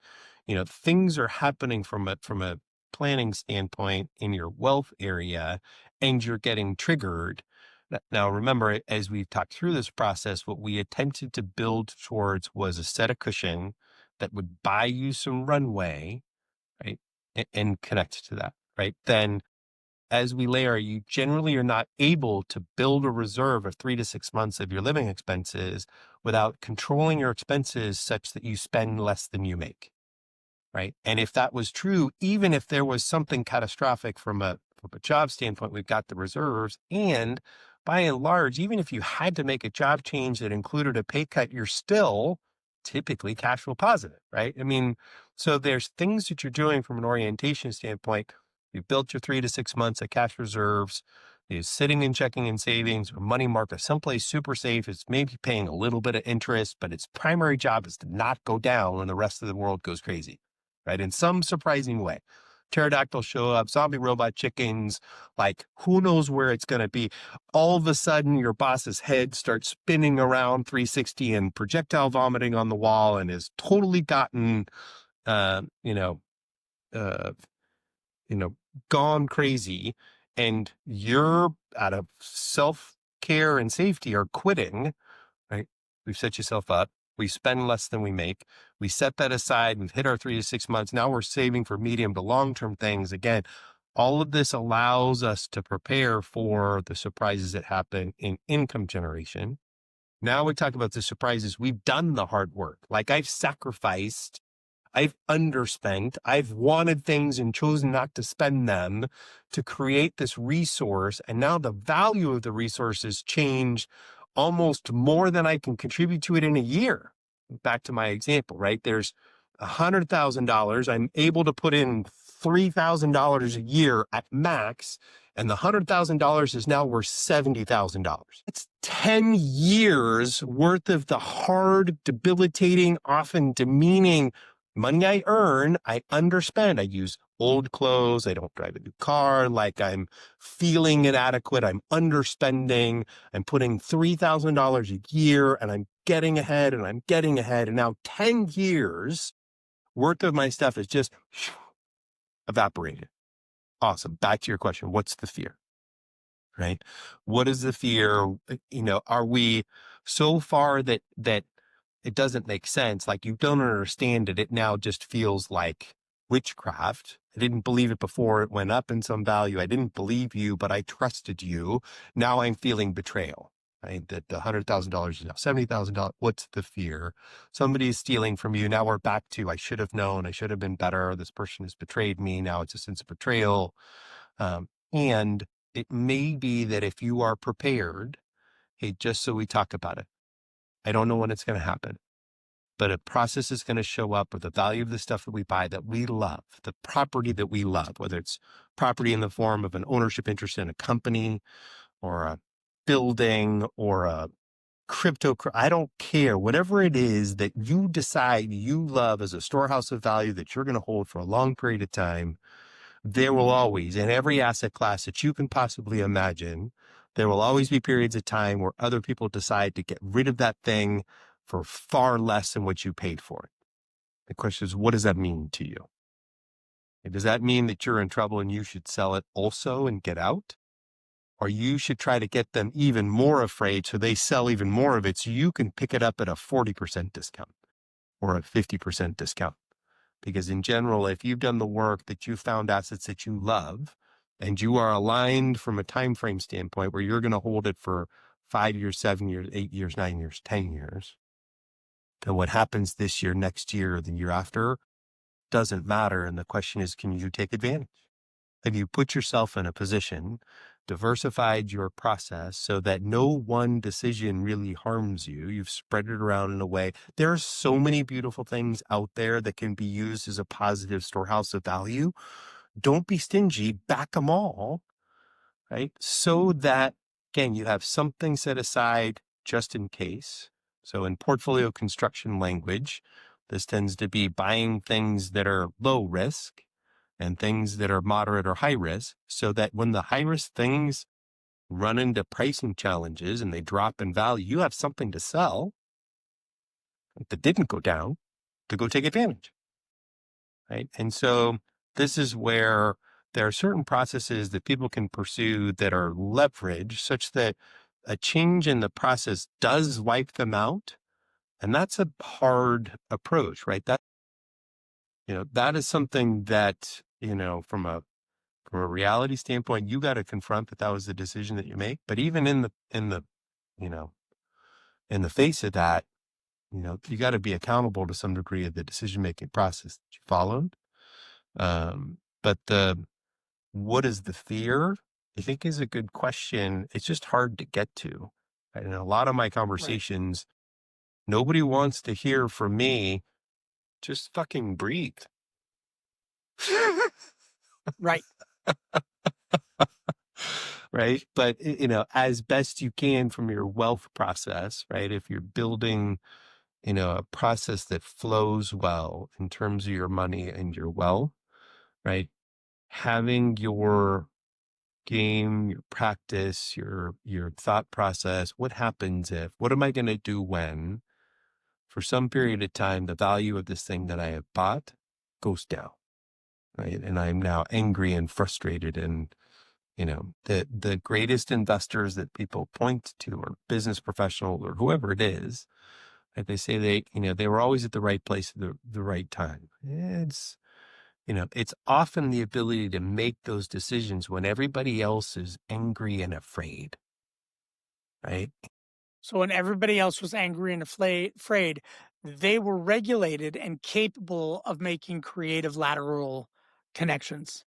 things are happening from a planning standpoint in your wealth area, and you're getting triggered. Now, remember, as we've talked through this process, what we attempted to build towards was a set of cushion that would buy you some runway, right? And connect to that, right? Then as we layer, you generally are not able to build a reserve of 3 to 6 months of your living expenses without controlling your expenses such that you spend less than you make. Right. And if that was true, even if there was something catastrophic from a job standpoint, we've got the reserves. And by and large, even if you had to make a job change that included a pay cut, you're still typically cash flow positive, right? I mean, so there's things that you're doing from an orientation standpoint. You've built your 3 to 6 months of cash reserves. You're sitting in checking and savings or money market someplace super safe. It's maybe paying a little bit of interest, but its primary job is to not go down when the rest of the world goes crazy. Right? In some surprising way. Pterodactyls show up, zombie robot chickens, like who knows where it's going to be. All of a sudden, your boss's head starts spinning around 360 and projectile vomiting on the wall and has totally gotten, you know, gone crazy. And you're out of self-care and safety are quitting, right? We've set yourself up. We spend less than we make. We set that aside. We've hit our 3 to 6 months. Now we're saving for medium to long-term things. Again, all of this allows us to prepare for the surprises that happen in income generation. Now we talk about the surprises. We've done the hard work. Like I've sacrificed, I've underspent, I've wanted things and chosen not to spend them to create this resource. And now the value of the resources change almost more than I can contribute to it in a year. Back to my example, right? There's $100,000. I'm able to put in $3,000 a year at max, and the $100,000 is now worth $70,000. It's 10 years worth of the hard, debilitating, often demeaning money I earn. I underspend. I use old clothes. I don't drive a new car. Like I'm feeling inadequate. I'm underspending. I'm putting $3,000 a year and I'm getting ahead and I'm getting ahead. And now 10 years worth of my stuff is just evaporated. Awesome. Back to your question. What's the fear? Right? What is the fear? Are we so far that it doesn't make sense? Like you don't understand it. It now just feels like witchcraft. I didn't believe it before. It went up in some value. I didn't believe you, but I trusted you. Now I'm feeling betrayal. Right? That the $100,000 is now $70,000. What's the fear? Somebody is stealing from you. Now we're back to, I should have known. I should have been better. This person has betrayed me. Now it's a sense of betrayal. And it may be that if you are prepared, hey, just so we talk about it, I don't know when it's going to happen, but a process is going to show up with the value of the stuff that we buy that we love, the property that we love, whether it's property in the form of an ownership interest in a company or a building or a I don't care, whatever it is that you decide you love as a storehouse of value that you're going to hold for a long period of time. There will always, in every asset class that you can possibly imagine, there will always be periods of time where other people decide to get rid of that thing for far less than what you paid for it. The question is, what does that mean to you? And does that mean that you're in trouble and you should sell it also and get out? Or you should try to get them even more afraid so they sell even more of it so you can pick it up at a 40% discount or a 50% discount? Because in general, if you've done the work that you found assets that you love and you are aligned from a time frame standpoint where you're going to hold it for 5 years, 7 years, 8 years, 9 years, 10 years, then what happens this year, next year, or the year after doesn't matter. And the question is, can you take advantage? Have you put yourself in a position, diversified your process so that no one decision really harms you? You've spread it around in a way. There are so many beautiful things out there that can be used as a positive storehouse of value. Don't be stingy, back them all, right? So that, again, you have something set aside just in case. So in portfolio construction language, this tends to be buying things that are low risk and things that are moderate or high risk, so that when the high risk things run into pricing challenges and they drop in value, you have something to sell that didn't go down to go take advantage, right? And so this is where there are certain processes that people can pursue that are leveraged such that a change in the process does wipe them out. And that's a hard approach, right? That is something that, from a from a reality standpoint, you got to confront that was the decision that you make. But even in the, you know, in the face of that, you got to be accountable to some degree of the decision-making process that you followed. But what is the fear? I think is a good question. It's just hard to get to. And in a lot of my conversations, nobody wants to hear from me. Just fucking breathe. Right. Right. But, as best you can from your wealth process, right? If you're building, a process that flows well in terms of your money and your wealth, right? Having your game, your practice, your thought process, what happens if, what am I going to do when, for some period of time, the value of this thing that I have bought goes down, right? And I'm now angry and frustrated. And, the greatest investors that people point to are business professionals or whoever it is, right? They say they were always at the right place at the right time. It's often the ability to make those decisions when everybody else is angry and afraid, right? So when everybody else was angry and afraid, they were regulated and capable of making creative lateral connections.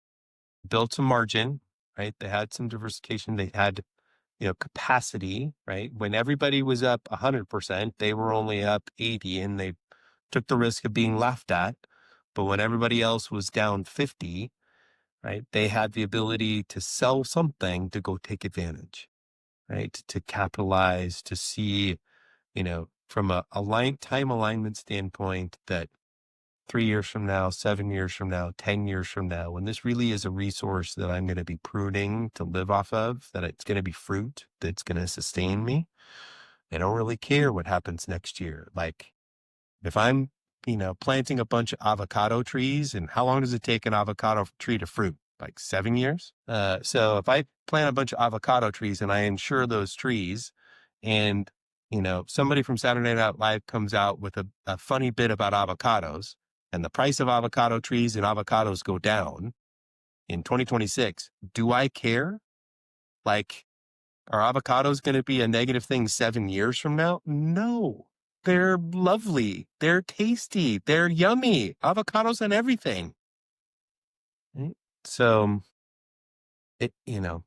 Built some margin, right? They had some diversification. They had, capacity, right? When everybody was up 100%, they were only up 80 and they took the risk of being laughed at. But when everybody else was down 50, right, they had the ability to sell something to go take advantage, right? To capitalize, to see, from a time alignment standpoint, that 3 years from now, 7 years from now, 10 years from now, when this really is a resource that I'm going to be pruning to live off of, that it's going to be fruit that's going to sustain me. I don't really care what happens next year. Like if I'm, planting a bunch of avocado trees, and how long does it take an avocado tree to fruit? Like 7 years. So if I plant a bunch of avocado trees and I insure those trees, and, somebody from Saturday Night Live comes out with a funny bit about avocados, and the price of avocado trees and avocados go down in 2026, do I care? Like, are avocados going to be a negative thing 7 years from now? No. They're lovely. They're tasty. They're yummy. Avocados and everything. Right? So, the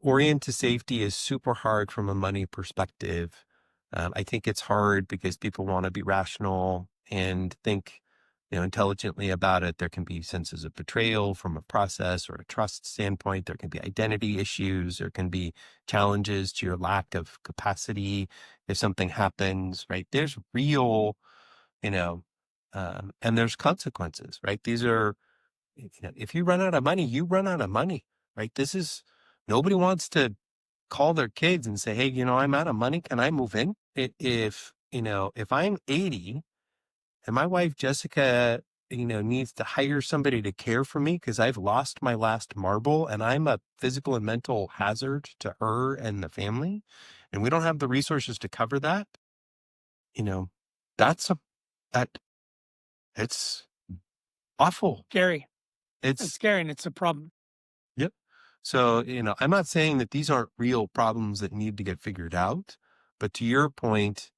orient to safety is super hard from a money perspective. I think it's hard because people want to be rational and think, intelligently about it. There can be senses of betrayal from a process or a trust standpoint. There can be identity issues. There can be challenges to your lack of capacity if something happens, right? There's real, and there's consequences, right? These are, if you run out of money, you run out of money, right? Nobody wants to call their kids and say, hey, I'm out of money. Can I move in? If I'm 80 and my wife, Jessica, needs to hire somebody to care for me because I've lost my last marble and I'm a physical and mental hazard to her and the family, and we don't have the resources to cover that, it's awful. Scary. It's scary and it's a problem. Yep. So, I'm not saying that these aren't real problems that need to get figured out, but to your point,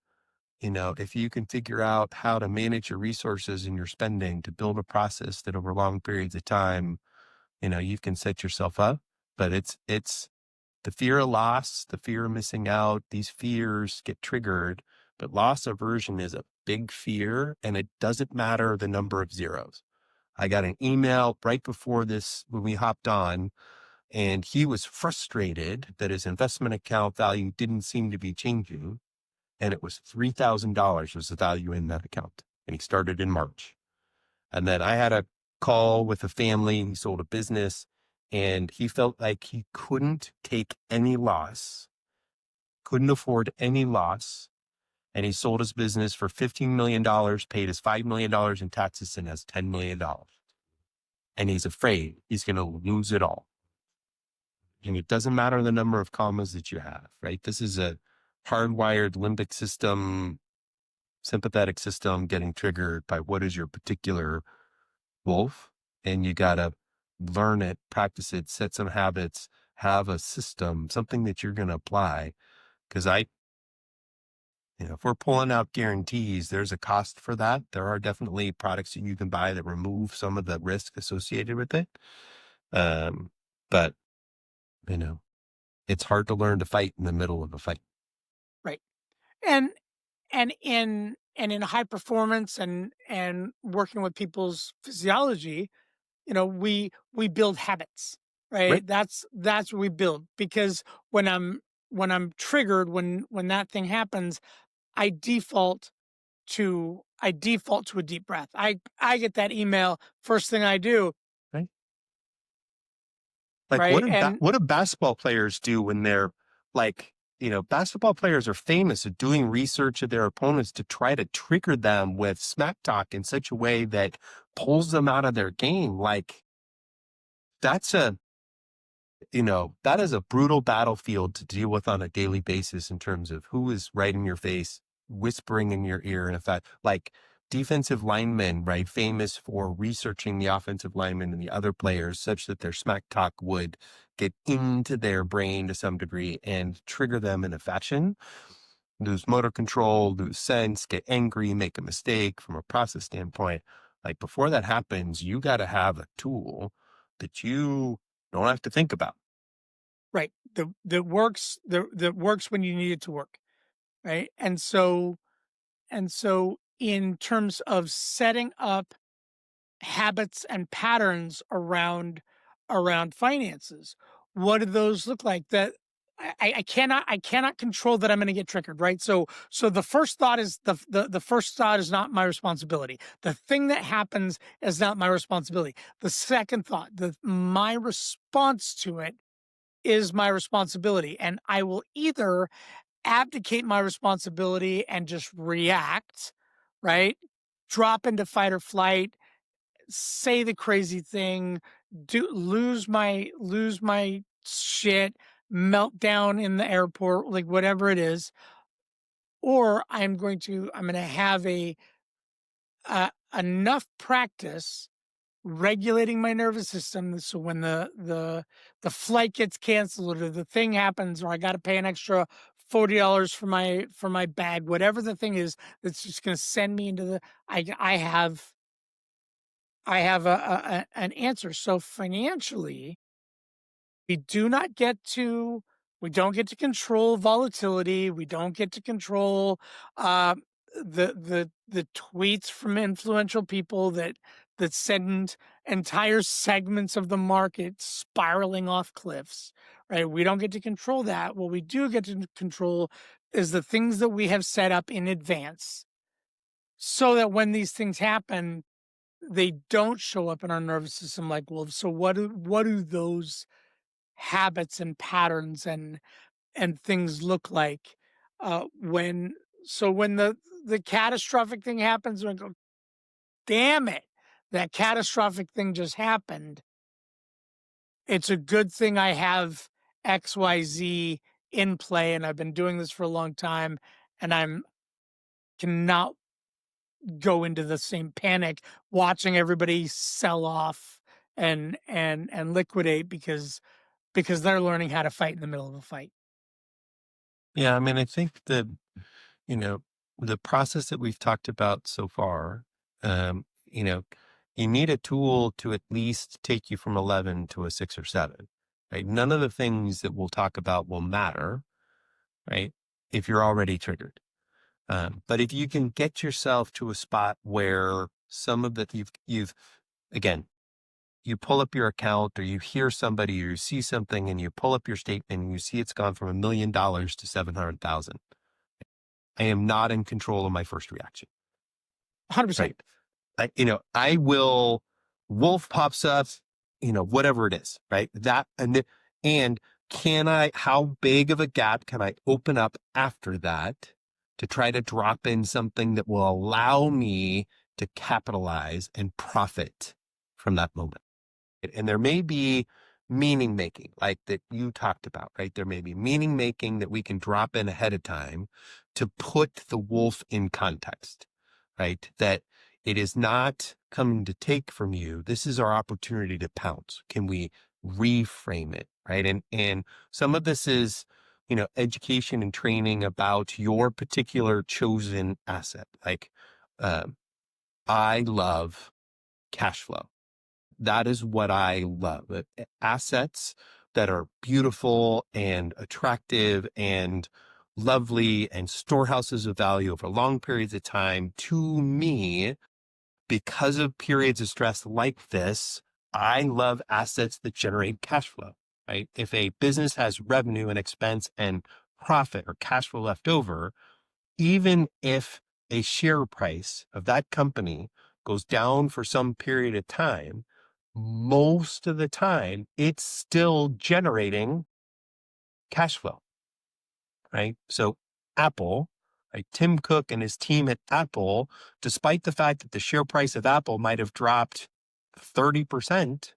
if you can figure out how to manage your resources and your spending to build a process that over long periods of time, you can set yourself up. But it's the fear of loss, the fear of missing out. These fears get triggered, but loss aversion is a big fear, and it doesn't matter the number of zeros. I got an email right before this when we hopped on, and he was frustrated that his investment account value didn't seem to be changing. And it was $3,000 was the value in that account. And he started in March. And then I had a call with a family. He sold a business and he felt like he couldn't take any loss, couldn't afford any loss. And he sold his business for $15 million, paid his $5 million in taxes, and has $10 million. And he's afraid he's going to lose it all. And it doesn't matter the number of commas that you have, right? This is a hardwired limbic system, sympathetic system getting triggered by what is your particular wolf. And you got to learn it, practice it, set some habits, have a system, something that you're going to apply. Because if we're pulling out guarantees, there's a cost for that. There are definitely products that you can buy that remove some of the risk associated with it. But it's hard to learn to fight in the middle of a fight. Right. And in high performance and working with people's physiology, we build habits, right? That's what we build, because when I'm triggered, when that thing happens, I default to a deep breath. I get that email, first thing I do. Right. Like Right. What do basketball players do when they're like, basketball players are famous at doing research of their opponents to try to trigger them with smack talk in such a way that pulls them out of their game. Like that is a brutal battlefield to deal with on a daily basis in terms of who is right in your face, whispering in your ear. And if that, like defensive linemen, right, famous for researching the offensive linemen and the other players such that their smack talk would get into their brain to some degree and trigger them in a fashion, lose motor control, lose sense, get angry, make a mistake from a process standpoint. Like before that happens, you got to have a tool that you don't have to think about. Right. That works when you need it to work. Right. And so in terms of setting up habits and patterns around finances, what do those look like? That I cannot control that I'm going to get triggered, right? So the first thought is the first thought is not my responsibility. The thing that happens is not my responsibility. The second thought, my response to it is my responsibility, and I will either abdicate my responsibility and just react, right? Drop into fight or flight, say the crazy thing, lose my shit, melt down in the airport, like whatever it is. Or I'm going to have enough practice regulating my nervous system, so when the flight gets canceled or the thing happens or I got to pay an extra $40 for my bag, whatever the thing is that's just going to send me into the I have an answer. So financially, we don't get to control volatility. We don't get to control the tweets from influential people that send entire segments of the market spiraling off cliffs, right? We don't get to control that. What we do get to control is the things that we have set up in advance, so that when these things happen, they don't show up in our nervous system like wolves. So what do those habits and patterns and things look like when the catastrophic thing happens, we go, damn it, that catastrophic thing just happened. It's a good thing I have XYZ in play, and I've been doing this for a long time, and I'm cannot go into the same panic watching everybody sell off and liquidate because they're learning how to fight in the middle of a fight. Yeah, I mean, I think that, the process that we've talked about so far, you need a tool to at least take you from 11 to a 6 or 7, right? None of the things that we'll talk about will matter, right, if you're already triggered. But if you can get yourself to a spot where some of that you've again, you pull up your account or you hear somebody or you see something and you pull up your statement and you see it's gone from $1 million to 700,000. I am not in control of my first reaction. 100%. Right. I will, wolf pops up, whatever it is, right? That, and how big of a gap can I open up after that to try to drop in something that will allow me to capitalize and profit from that moment? And there may be meaning making like that you talked about, right? There may be meaning making that we can drop in ahead of time to put the wolf in context, right? That it is not coming to take from you, this is our opportunity to pounce. Can we reframe it? Right. And some of this is, education and training about your particular chosen asset. Like, I love cash flow. That is what I love. Assets that are beautiful and attractive and lovely and storehouses of value over long periods of time. To me, because of periods of stress like this, I love assets that generate cash flow, right? If a business has revenue and expense and profit or cash flow left over, even if a share price of that company goes down for some period of time, most of the time it's still generating cash flow, right? So Apple, right? Tim Cook and his team at Apple, despite the fact that the share price of Apple might have dropped 30%,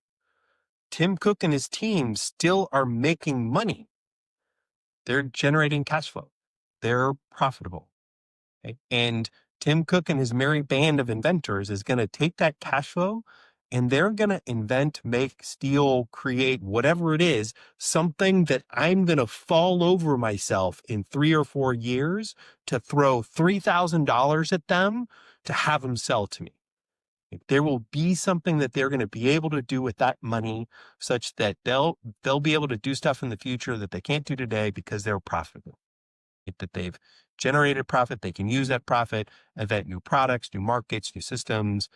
Tim Cook and his team still are making money. They're generating cash flow. They're profitable. Okay? And Tim Cook and his merry band of inventors is going to take that cash flow and they're going to invent, make, steal, create, whatever it is, something that I'm going to fall over myself in 3 or 4 years to throw $3,000 at them to have them sell to me. There will be something that they're going to be able to do with that money such that they'll be able to do stuff in the future that they can't do today because they're profitable. That they've generated profit, they can use that profit, invent new products, new markets, new systems.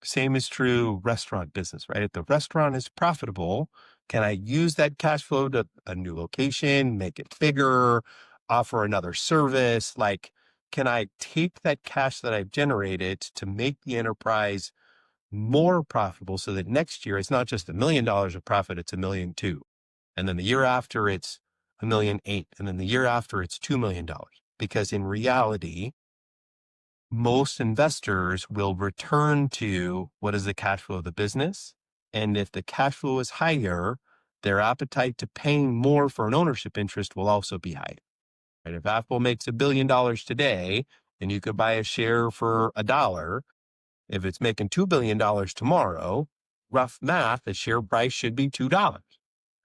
Same is true restaurant business, right? If the restaurant is profitable, can I use that cash flow to a new location, make it bigger, offer another service? Like, can I take that cash that I've generated to make the enterprise more profitable so that next year it's not just $1 million of profit, it's $1.2 million. And then the year after it's $1.8 million. And then the year after it's $2 million. Because in reality, most investors will return to what is the cash flow of the business. And if the cash flow is higher, their appetite to paying more for an ownership interest will also be higher. Right? If Apple makes $1 billion today, and you could buy a share for $1, if it's making $2 billion tomorrow, rough math, the share price should be $2,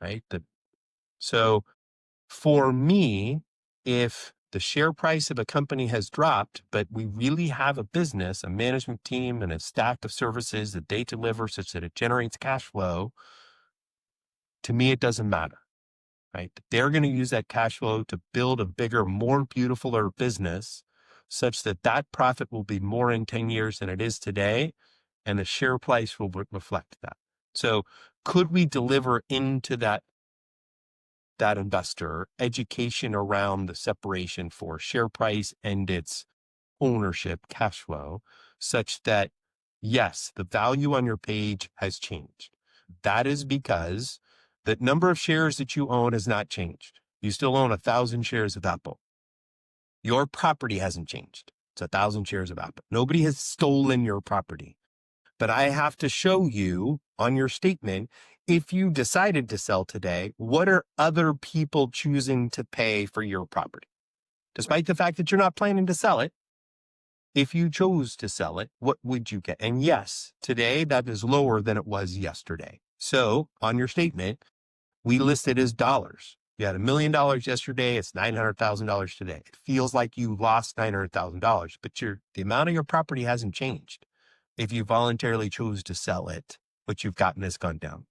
right? So for me, if the share price of a company has dropped, but we really have a business, a management team, and a stack of services that they deliver such that it generates cash flow, to me, it doesn't matter, right? They're going to use that cash flow to build a bigger, more beautifuler business such that that profit will be more in 10 years than it is today. And the share price will reflect that. So could we deliver into that investor education around the separation for share price and its ownership cash flow such that, yes, the value on your page has changed. That is because the number of shares that you own has not changed. You still own 1,000 shares of Apple. Your property hasn't changed. It's 1,000 shares of Apple. Nobody has stolen your property. But I have to show you on your statement, if you decided to sell today, what are other people choosing to pay for your property? Despite the fact that you're not planning to sell it, if you chose to sell it, what would you get? And yes, today that is lower than it was yesterday. So on your statement, we list it as dollars. You had $1 million yesterday, it's $900,000 today. It feels like you lost $900,000, but the amount of your property hasn't changed. If you voluntarily chose to sell it, what you've gotten has gone down.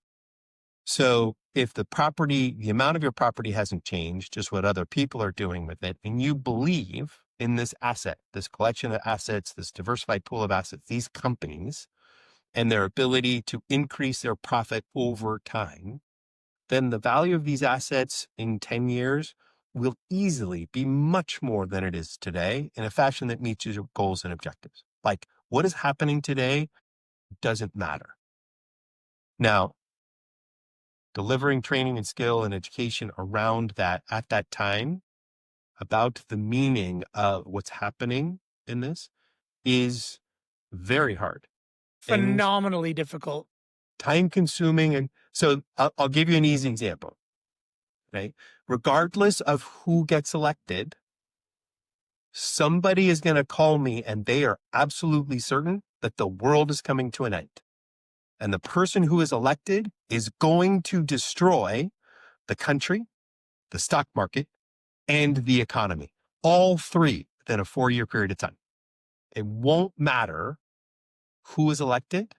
So if the amount of your property hasn't changed, just what other people are doing with it, and you believe in this asset, this collection of assets, this diversified pool of assets, these companies, and their ability to increase their profit over time, then the value of these assets in 10 years will easily be much more than it is today in a fashion that meets your goals and objectives. Like, what is happening today doesn't matter. Now, delivering training and skill and education around that at that time about the meaning of what's happening in this is very hard. Phenomenally difficult. Time consuming. And so I'll give you an easy example, right? Regardless of who gets elected, somebody is going to call me and they are absolutely certain that the world is coming to an end. And the person who is elected is going to destroy the country, the stock market, and the economy. All three within a 4-year period of time. It won't matter who is elected.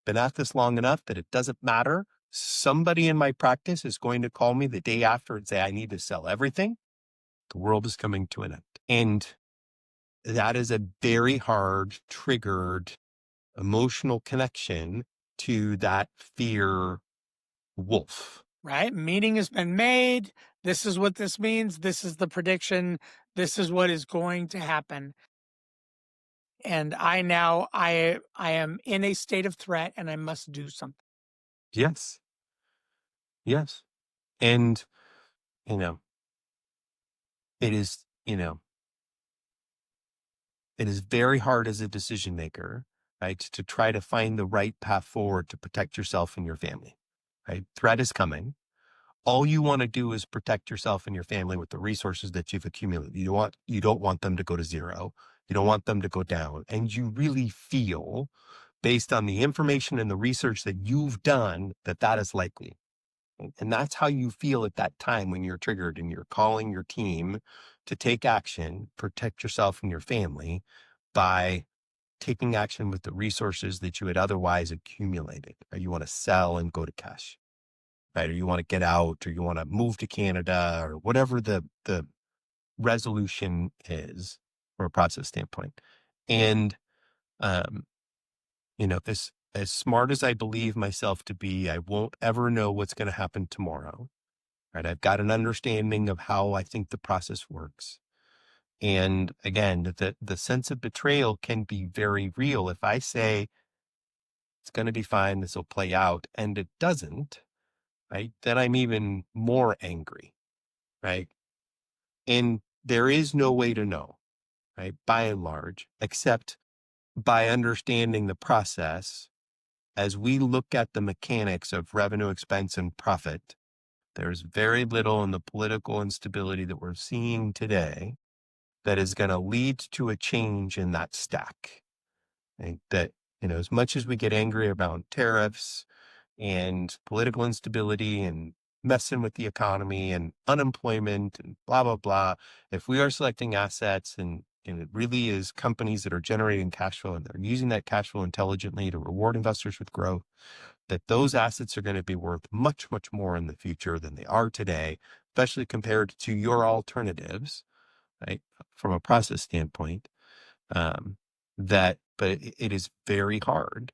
Been at this long enough that it doesn't matter. Somebody in my practice is going to call me the day after and say, I need to sell everything. The world is coming to an end. And that is a very hard, triggered, emotional connection to that fear wolf. Right? Meaning has been made. This is what this means. This is the prediction. This is what is going to happen. And I am in a state of threat and I must do something. Yes. Yes. And, it is, it is very hard as a decision maker, right, to try to find the right path forward to protect yourself and your family, right? Threat is coming. All you want to do is protect yourself and your family with the resources that you've accumulated. You don't want them to go to zero. You don't want them to go down. And you really feel, based on the information and the research that you've done, that that is likely. And that's how you feel at that time when you're triggered and you're calling your team to take action, protect yourself and your family by taking action with the resources that you had otherwise accumulated. Or you want to sell and go to cash, right? Or you want to get out, or you want to move to Canada, or whatever the resolution is from a process standpoint. And, this, as smart as I believe myself to be, I won't ever know what's going to happen tomorrow. Right? I've got an understanding of how I think the process works. And again, the sense of betrayal can be very real. If I say it's going to be fine, this will play out, and it doesn't, right? Then I'm even more angry, right? And there is no way to know, right? By and large, except by understanding the process. As we look at the mechanics of revenue, expense, and profit, there's very little in the political instability that we're seeing today that is going to lead to a change in that stack. And that, as much as we get angry about tariffs and political instability and messing with the economy and unemployment and blah, blah, blah, if we are selecting assets and it really is companies that are generating cash flow and they're using that cash flow intelligently to reward investors with growth, that those assets are going to be worth much, much more in the future than they are today, especially compared to your alternatives, right? From a process standpoint, but it is very hard,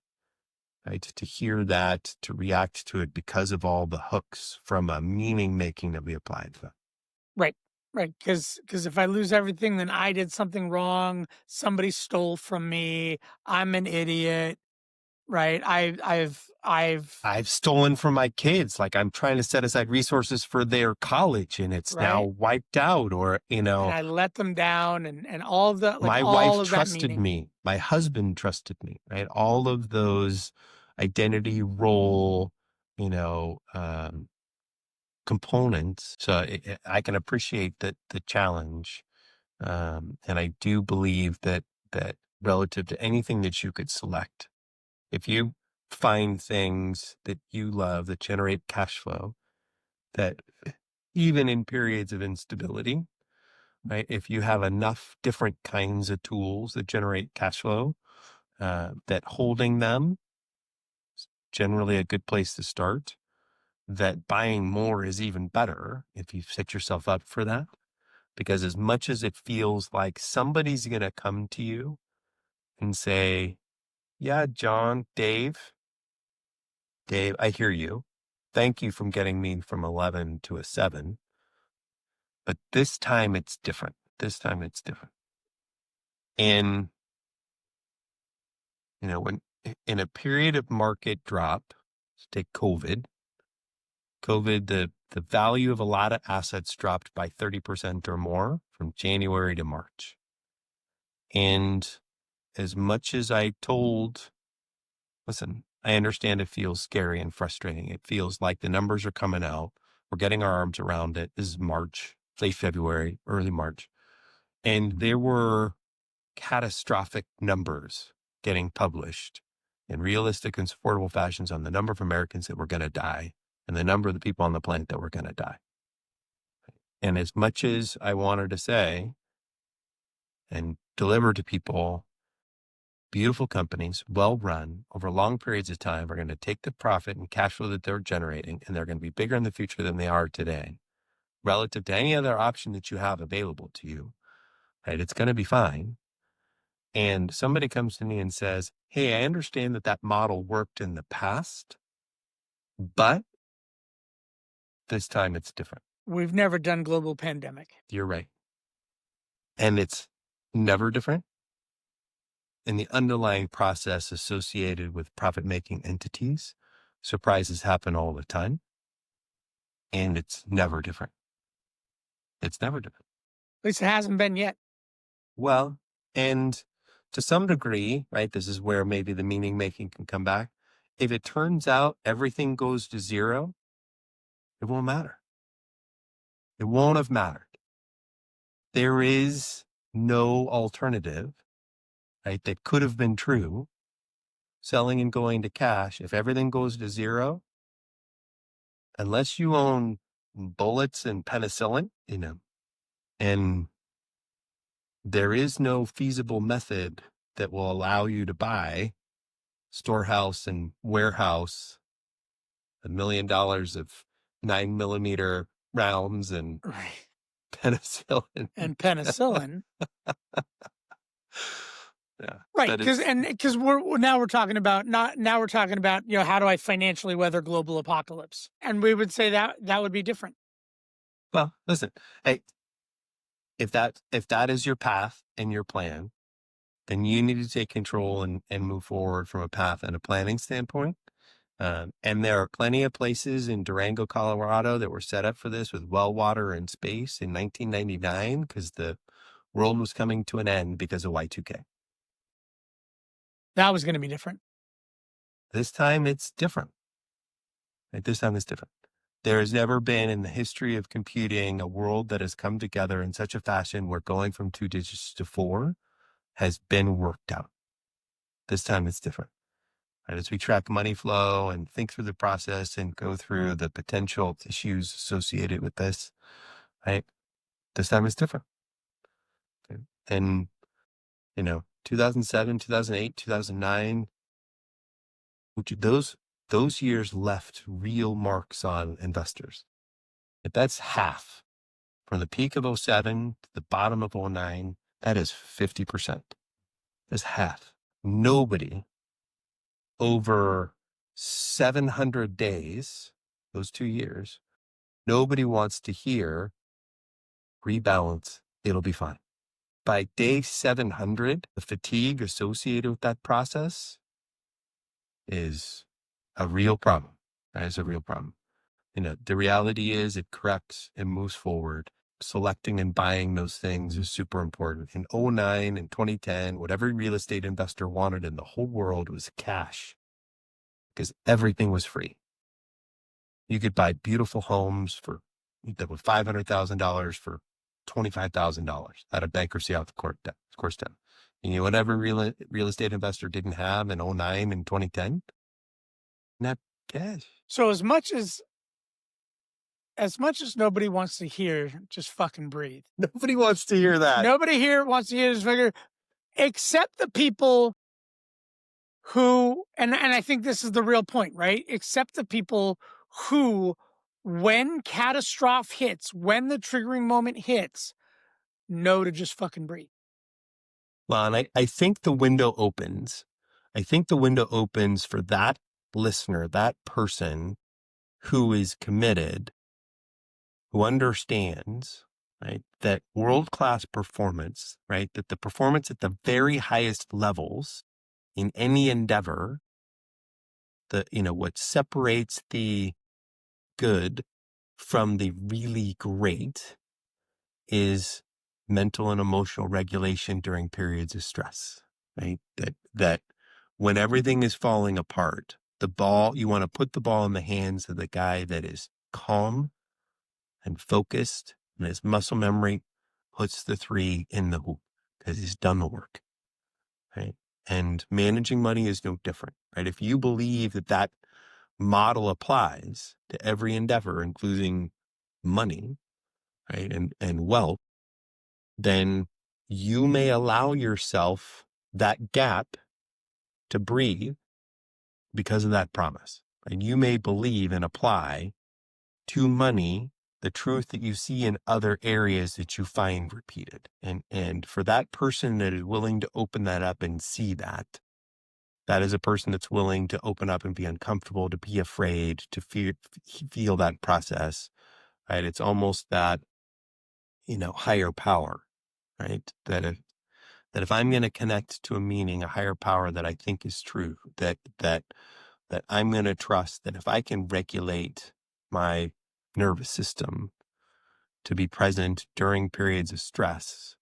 right? To hear that, to react to it because of all the hooks from a meaning making that we applied to that. Right. Right. Because if I lose everything, then I did something wrong. Somebody stole from me. I'm an idiot. Right. I've stolen from my kids. Like, I'm trying to set aside resources for their college and it's now wiped out, or, and I let them down and all of that. Like, my all wife of trusted me. My husband trusted me, right? All of those identity role, components. So I can appreciate the challenge. And I do believe that relative to anything that you could select, if you find things that you love that generate cash flow, that even in periods of instability, right? If you have enough different kinds of tools that generate cash flow, that holding them is generally a good place to start, that buying more is even better if you set yourself up for that. Because as much as it feels like somebody's going to come to you and say, yeah, John, Dave, I hear you. Thank you for getting me from 11 to a 7. But this time it's different. And, when in a period of market drop, let's take COVID, the value of a lot of assets dropped by 30% or more from January to March. And as much as listen, I understand it feels scary and frustrating. It feels like the numbers are coming out. We're getting our arms around it. This is March, late February, early March. And there were catastrophic numbers getting published in realistic and supportable fashions on the number of Americans that were going to die and the number of the people on the planet that were going to die. And as much as I wanted to say and deliver to people, beautiful companies, well run over long periods of time, are going to take the profit and cash flow that they're generating, and they're going to be bigger in the future than they are today, relative to any other option that you have available to you, right? It's going to be fine. And somebody comes to me and says, hey, I understand that that model worked in the past, but this time it's different. We've never done global pandemic. You're right. And it's never different. And the underlying process associated with profit-making entities, surprises happen all the time. And it's never different. It's never different. At least it hasn't been yet. Well, and to some degree, right, this is where maybe the meaning making can come back. If it turns out everything goes to zero, it won't matter. It won't have mattered. There is no alternative, right, that could have been true. Selling and going to cash, if everything goes to zero, unless you own bullets and penicillin, and there is no feasible method that will allow you to buy storehouse and warehouse $1 million of 9mm rounds and penicillin. And penicillin. Yeah, right. Because we're talking about how do I financially weather global apocalypse? And we would say that would be different. Well, listen, hey, if that is your path and your plan, then you need to take control and move forward from a path and a planning standpoint. And there are plenty of places in Durango, Colorado that were set up for this with well water and space in 1999 because the world was coming to an end because of Y2K. That was going to be different. This time it's different. Right? This time it's different. There has never been in the history of computing a world that has come together in such a fashion where going from 2 digits to 4 has been worked out. This time it's different. Right? As we track money flow and think through the process and go through the potential issues associated with this, right? This time it's different. Okay? And, 2007, 2008, 2009, those years left real marks on investors. If that's half from the peak of 07 to the bottom of 09, that is 50%. That's half. Nobody over 700 days, those 2 years, nobody wants to hear rebalance. It'll be fine. By day 700, the fatigue associated with that process is a real problem. That is a real problem. The reality is it corrects and moves forward. Selecting and buying those things is super important. In 09 and 2010, what every real estate investor wanted in the whole world was cash because everything was free. You could buy beautiful homes that were $500,000 for $25,000 out of bankruptcy out the course down. What every real estate investor didn't have in 09 and 2010? Not cash. So as much as nobody wants to hear, just fucking breathe. Nobody wants to hear that. Nobody here wants to hear this figure, except the people who, and I think this is the real point, right? Except the people who, when catastrophe hits, when the triggering moment hits, know to just fucking breathe. Well, and I think the window opens. I think the window opens for that listener, that person who is committed, who understands, right, that world-class performance, right, that the performance at the very highest levels in any endeavor, what separates the good from the really great is mental and emotional regulation during periods of stress, right? That when everything is falling apart, you want to put the ball in the hands of the guy that is calm and focused and his muscle memory puts the 3 in the hoop because he's done the work, right? And managing money is no different, right? If you believe that that model applies to every endeavor, including money, right, and wealth, then you may allow yourself that gap to breathe because of that promise. And you may believe and apply to money the truth that you see in other areas that you find repeated. And for that person that is willing to open that up and see that, that is a person that's willing to open up and be uncomfortable, to be afraid, to feel that process, right? It's almost that, higher power, right? That if I'm going to connect to a meaning, a higher power that I think is true, that I'm going to trust that if I can regulate my nervous system to be present during periods of stress,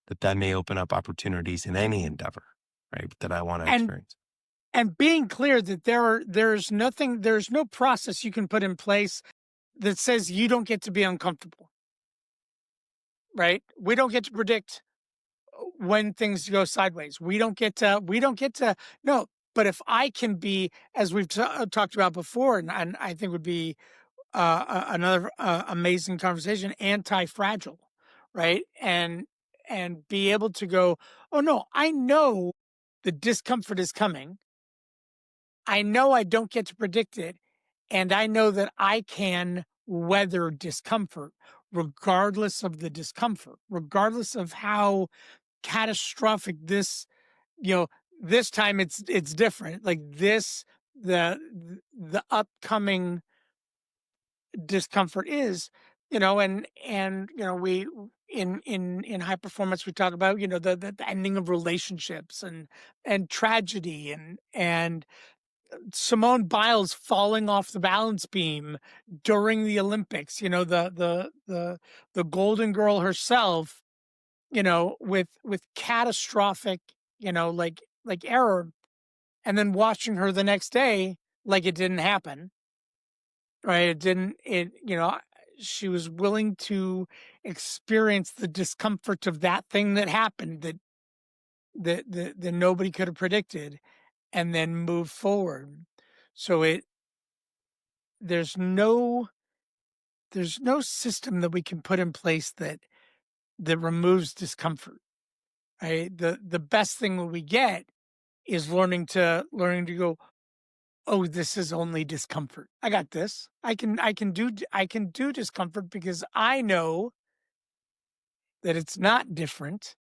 that may open up opportunities in any endeavor, right? That I want to experience. And being clear that there's no process you can put in place that says you don't get to be uncomfortable, right? We don't get to predict when things go sideways. We don't get to, no. But if I can be, as we've talked about before, and I think would be another amazing conversation, anti-fragile, right? And be able to go, oh no, I know the discomfort is coming. I know I don't get to predict it, and I know that I can weather discomfort regardless of the discomfort, regardless of how catastrophic this, this time it's different. Like this, the upcoming discomfort is, we in high performance we talk about, the ending of relationships and tragedy and Simone Biles falling off the balance beam during the Olympics, the golden girl herself, with catastrophic, like error, and then watching her the next day like it didn't happen. Right? She was willing to experience the discomfort of that thing that happened that nobody could have predicted, and then move forward. So there's no system that we can put in place that removes discomfort. Right? The best thing that we get is learning to go, oh, this is only discomfort. I got this. I can do discomfort because I know that it's not different,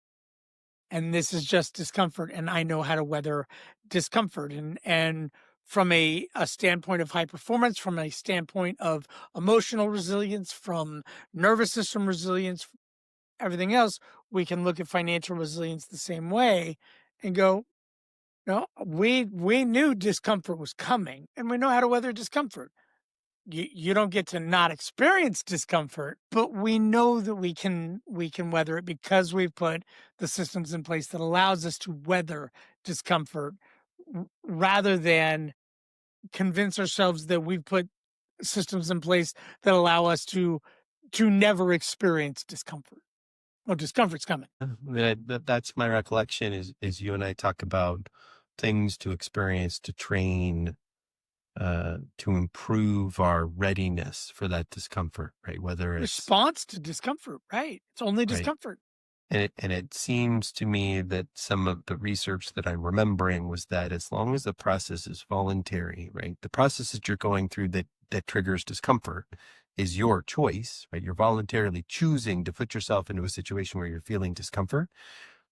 and this is just discomfort, and I know how to weather discomfort. And from a standpoint of high performance, from a standpoint of emotional resilience, from nervous system resilience, everything else, we can look at financial resilience the same way and go, no, we knew discomfort was coming, and we know how to weather discomfort. You don't get to not experience discomfort, but we know that we can weather it because we've put the systems in place that allows us to weather discomfort, rather than convince ourselves that we've put systems in place that allow us to never experience discomfort. Well, discomfort's coming. That's my recollection is you and I talk about things to experience, to train, to improve our readiness for that discomfort, right? Whether it's response to discomfort, right? It's only discomfort. Right. And it seems to me that some of the research that I'm remembering was that as long as the process is voluntary, right? The process that you're going through that triggers discomfort is your choice, right? You're voluntarily choosing to put yourself into a situation where you're feeling discomfort.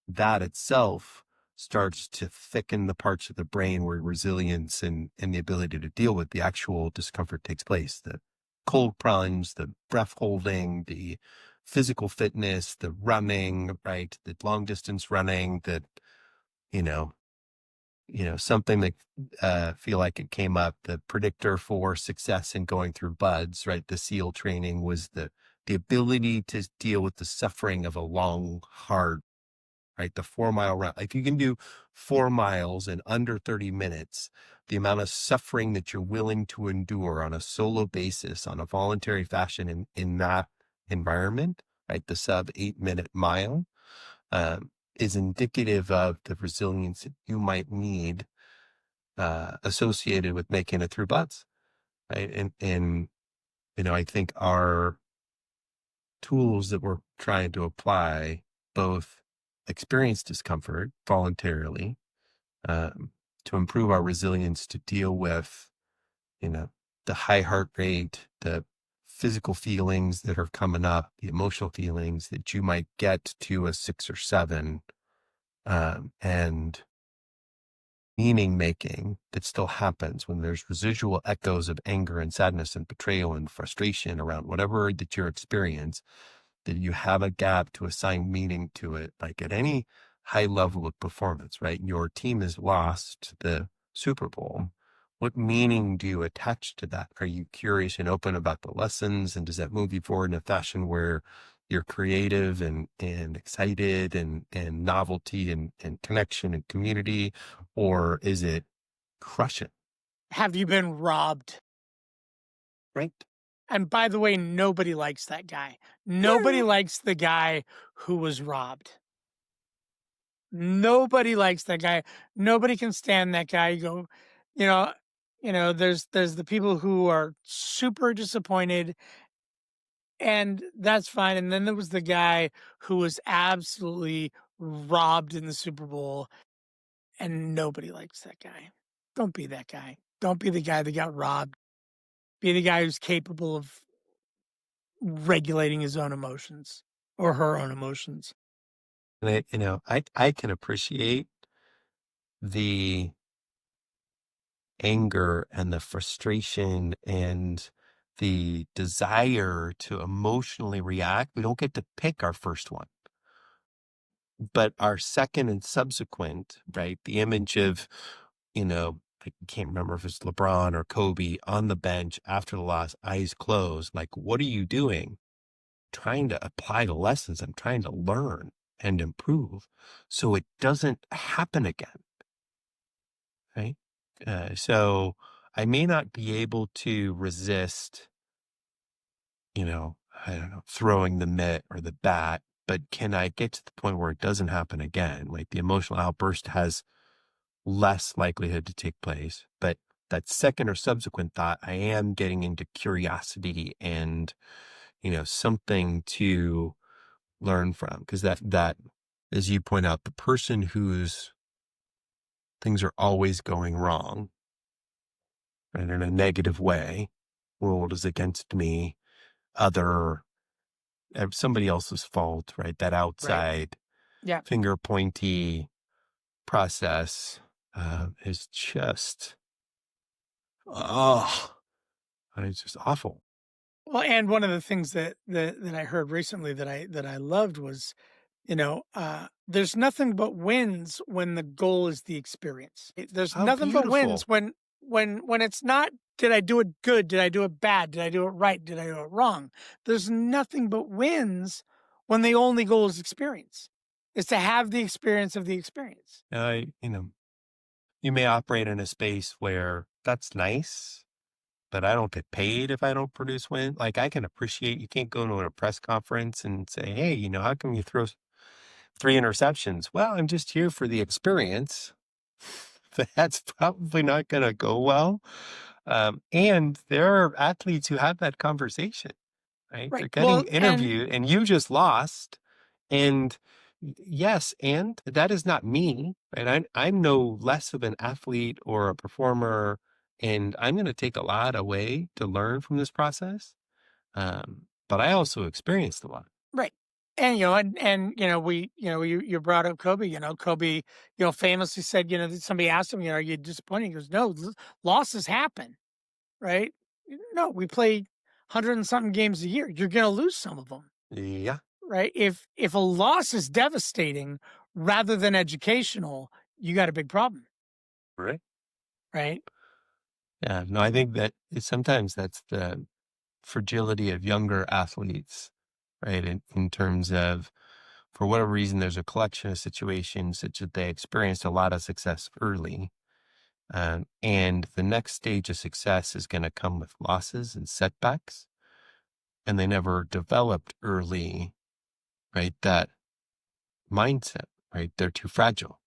That itself starts to thicken the parts of the brain where resilience and the ability to deal with the actual discomfort takes place. The cold plunge, the breath holding, the physical fitness, the running, right? The long distance running, that, something that feel like it came up, the predictor for success in going through buds, right? The SEAL training was the ability to deal with the suffering of a long, hard, right? The 4-mile run. If you can do 4 miles in under 30 minutes, the amount of suffering that you're willing to endure on a solo basis, on a voluntary fashion in that environment, right? The sub 8-minute mile is indicative of the resilience that you might need associated with making it through butts, right? And I think our tools that we're trying to apply both experience discomfort voluntarily to improve our resilience to deal with, the high heart rate, the physical feelings that are coming up, the emotional feelings that you might get to a 6 or 7, and meaning making that still happens when there's residual echoes of anger and sadness and betrayal and frustration around whatever that you're experiencing, that you have a gap to assign meaning to it. Like at any high level of performance, right? Your team has lost the Super Bowl. What meaning do you attach to that? Are you curious and open about the lessons? And does that move you forward in a fashion where you're creative and excited and novelty and connection and community? Or is it crushing? Have you been robbed? Right. And by the way, nobody likes that guy. Nobody likes the guy who was robbed. Nobody likes that guy. Nobody can stand that guy. You know, there's the people who are super disappointed, and that's fine. And then there was the guy who was absolutely robbed in the Super Bowl, and nobody likes that guy. Don't be that guy. Don't be the guy that got robbed. Be the guy who's capable of regulating his own emotions or her own emotions. And I can appreciate the anger and the frustration and the desire to emotionally react. We don't get to pick our first one, but our second and subsequent, right? The image of, I can't remember if it's LeBron or Kobe on the bench after the loss, eyes closed. Like, what are you doing? Trying to apply the lessons. I'm trying to learn and improve so it doesn't happen again. Right. So I may not be able to resist, I don't know, throwing the mitt or the bat, but can I get to the point where it doesn't happen again? Like the emotional outburst has less likelihood to take place, but that second or subsequent thought, I am getting into curiosity and, something to learn from. Because that, as you point out, the person whose things are always going wrong, and in a negative way, world is against me, somebody else's fault, right? That outside finger pointy process is just, it's just awful. Well, and one of the things that I heard recently that I loved was, there's nothing but wins when the goal is the experience. There's nothing but wins when it's not, did I do it good? Did I do it bad? Did I do it right? Did I do it wrong? There's nothing but wins when the only goal is experience. Is to have the experience of the experience. You may operate in a space where that's nice, but I don't get paid if I don't produce win. Like I can appreciate, you can't go to a press conference and say, hey, how come you throw 3 interceptions? Well, I'm just here for the experience. That's probably not going to go well. And there are athletes who have that conversation, right? They're getting interviewed and you just lost. And yes, and that is not me, right? I'm no less of an athlete or a performer, and I'm going to take a lot away to learn from this process. But I also experienced a lot. Right. And, you brought up Kobe, Kobe, famously said, somebody asked him, are you disappointed? He goes, no, losses happen, right? No, we play 100 and something games a year. You're going to lose some of them. Yeah. Right. If a loss is devastating rather than educational, you got a big problem. Right. Right. Yeah. No, I think that sometimes that's the fragility of younger athletes, right? In terms of, for whatever reason, there's a collection of situations such that they experienced a lot of success early. And the next stage of success is going to come with losses and setbacks. And they never developed early right? That mindset, right? They're too fragile.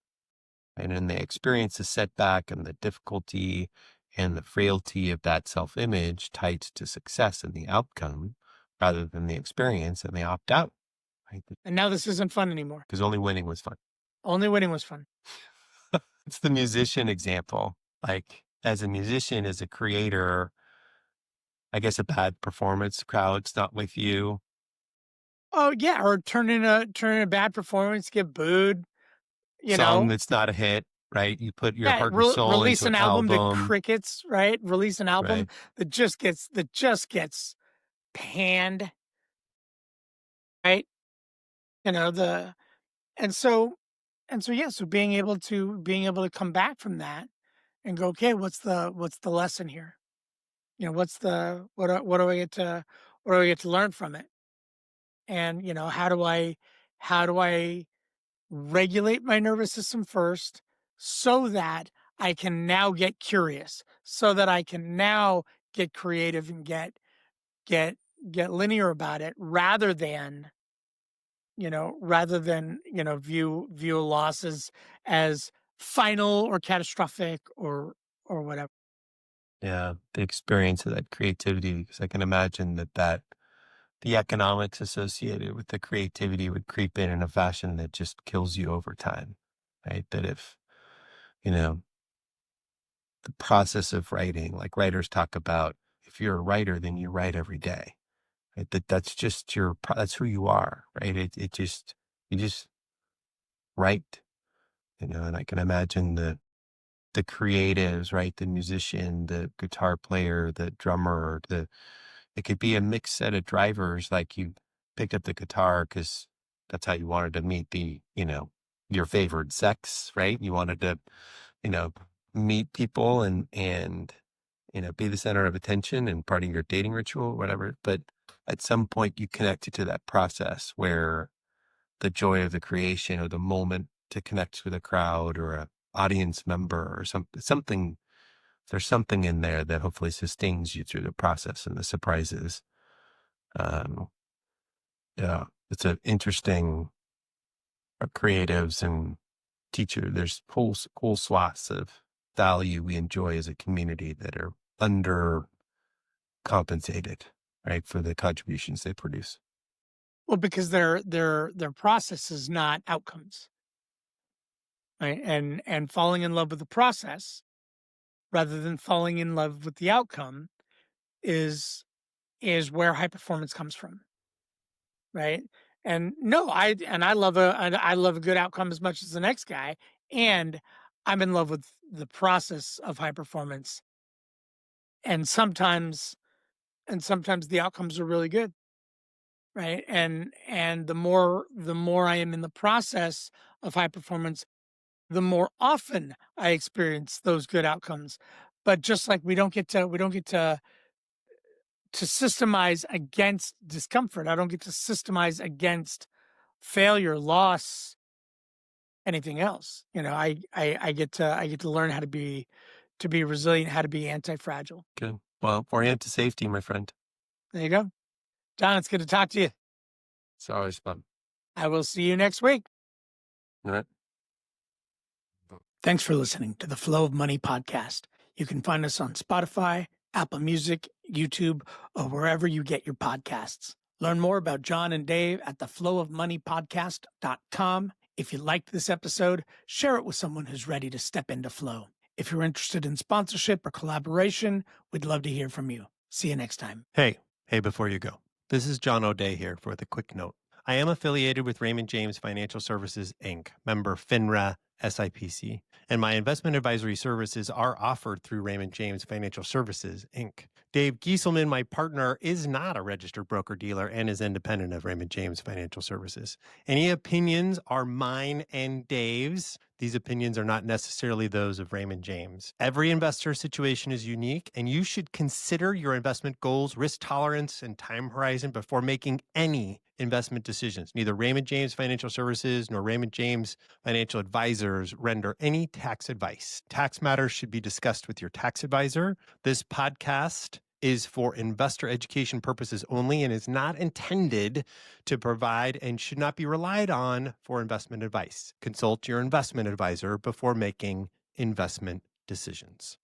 Right? And they experience the setback and the difficulty and the frailty of that self-image tied to success and the outcome rather than the experience, and they opt out, right? And now this isn't fun anymore. Because only winning was fun. Only winning was fun. It's the musician example. Like, as a musician, as a creator, I guess a bad performance, crowd's not with you. Oh yeah, or turn in a bad performance, get booed. Song that's not a hit, right? You put your Yeah, heart and soul release into an an album to album. crickets, right? Release an album Right. that just gets panned, right? And so yeah, so being able to come back from that and go, okay, what's the lesson here? What do I get to learn from it? And how do I regulate my nervous system first so that I can now get curious, so that I can now get creative and get get linear about it rather than view losses as final or catastrophic or whatever. Yeah, the experience of that creativity, because I can imagine that the economics associated with the creativity would creep in a fashion that just kills you over time, right? That if, you know, the process of writing, like writers talk about, if you're a writer, then you write every day, right? That's just that's who you are, right? You just write, and I can imagine the creatives, right? The musician, the guitar player, the drummer, it could be a mixed set of drivers. Like, you picked up the guitar because that's how you wanted to meet your favored sex, right? You wanted to, you know, meet people and be the center of attention and part of your dating ritual, whatever. But at some point you connected to that process where the joy of the creation or the moment to connect with a crowd or a audience member or something. There's something in there that hopefully sustains you through the process and the surprises. Um, yeah, it's an interesting creatives and teacher. There's whole swaths of value we enjoy as a community that are under compensated, right, for the contributions they produce. Well, because their process is not outcomes, right? And falling in love with the process rather than falling in love with the outcome is where high performance comes from, right? And no, I love a good outcome as much as the next guy, and I'm in love with the process of high performance. And sometimes the outcomes are really good, right? And the more I am in the process of high performance, the more often I experience those good outcomes. But just like we don't get to systemize against discomfort. I don't get to systemize against failure, loss, anything else. I get to learn how to be resilient, how to be anti-fragile. Good. Well, orient to safety, my friend. There you go. John, it's good to talk to you. It's always fun. I will see you next week. All right. Thanks for listening to the Flow of Money podcast. You can find us on Spotify, Apple Music, YouTube, or wherever you get your podcasts. Learn more about John and Dave at theflowofmoneypodcast.com. If you liked this episode, share it with someone who's ready to step into flow. If you're interested in sponsorship or collaboration, we'd love to hear from you. See you next time. Hey, before you go, this is John O'Dea here with a quick note. I am affiliated with Raymond James Financial Services, Inc., member FINRA SIPC, and my investment advisory services are offered through Raymond James Financial Services, Inc. Dave Gieselman, my partner, is not a registered broker-dealer and is independent of Raymond James Financial Services. Any opinions are mine and Dave's. These opinions are not necessarily those of Raymond James. Every investor situation is unique, and you should consider your investment goals, risk tolerance, and time horizon before making any investment decisions. Neither Raymond James Financial Services nor Raymond James Financial Advisors render any tax advice. Tax matters should be discussed with your tax advisor. This podcast is for investor education purposes only and is not intended to provide and should not be relied on for investment advice. Consult your investment advisor before making investment decisions.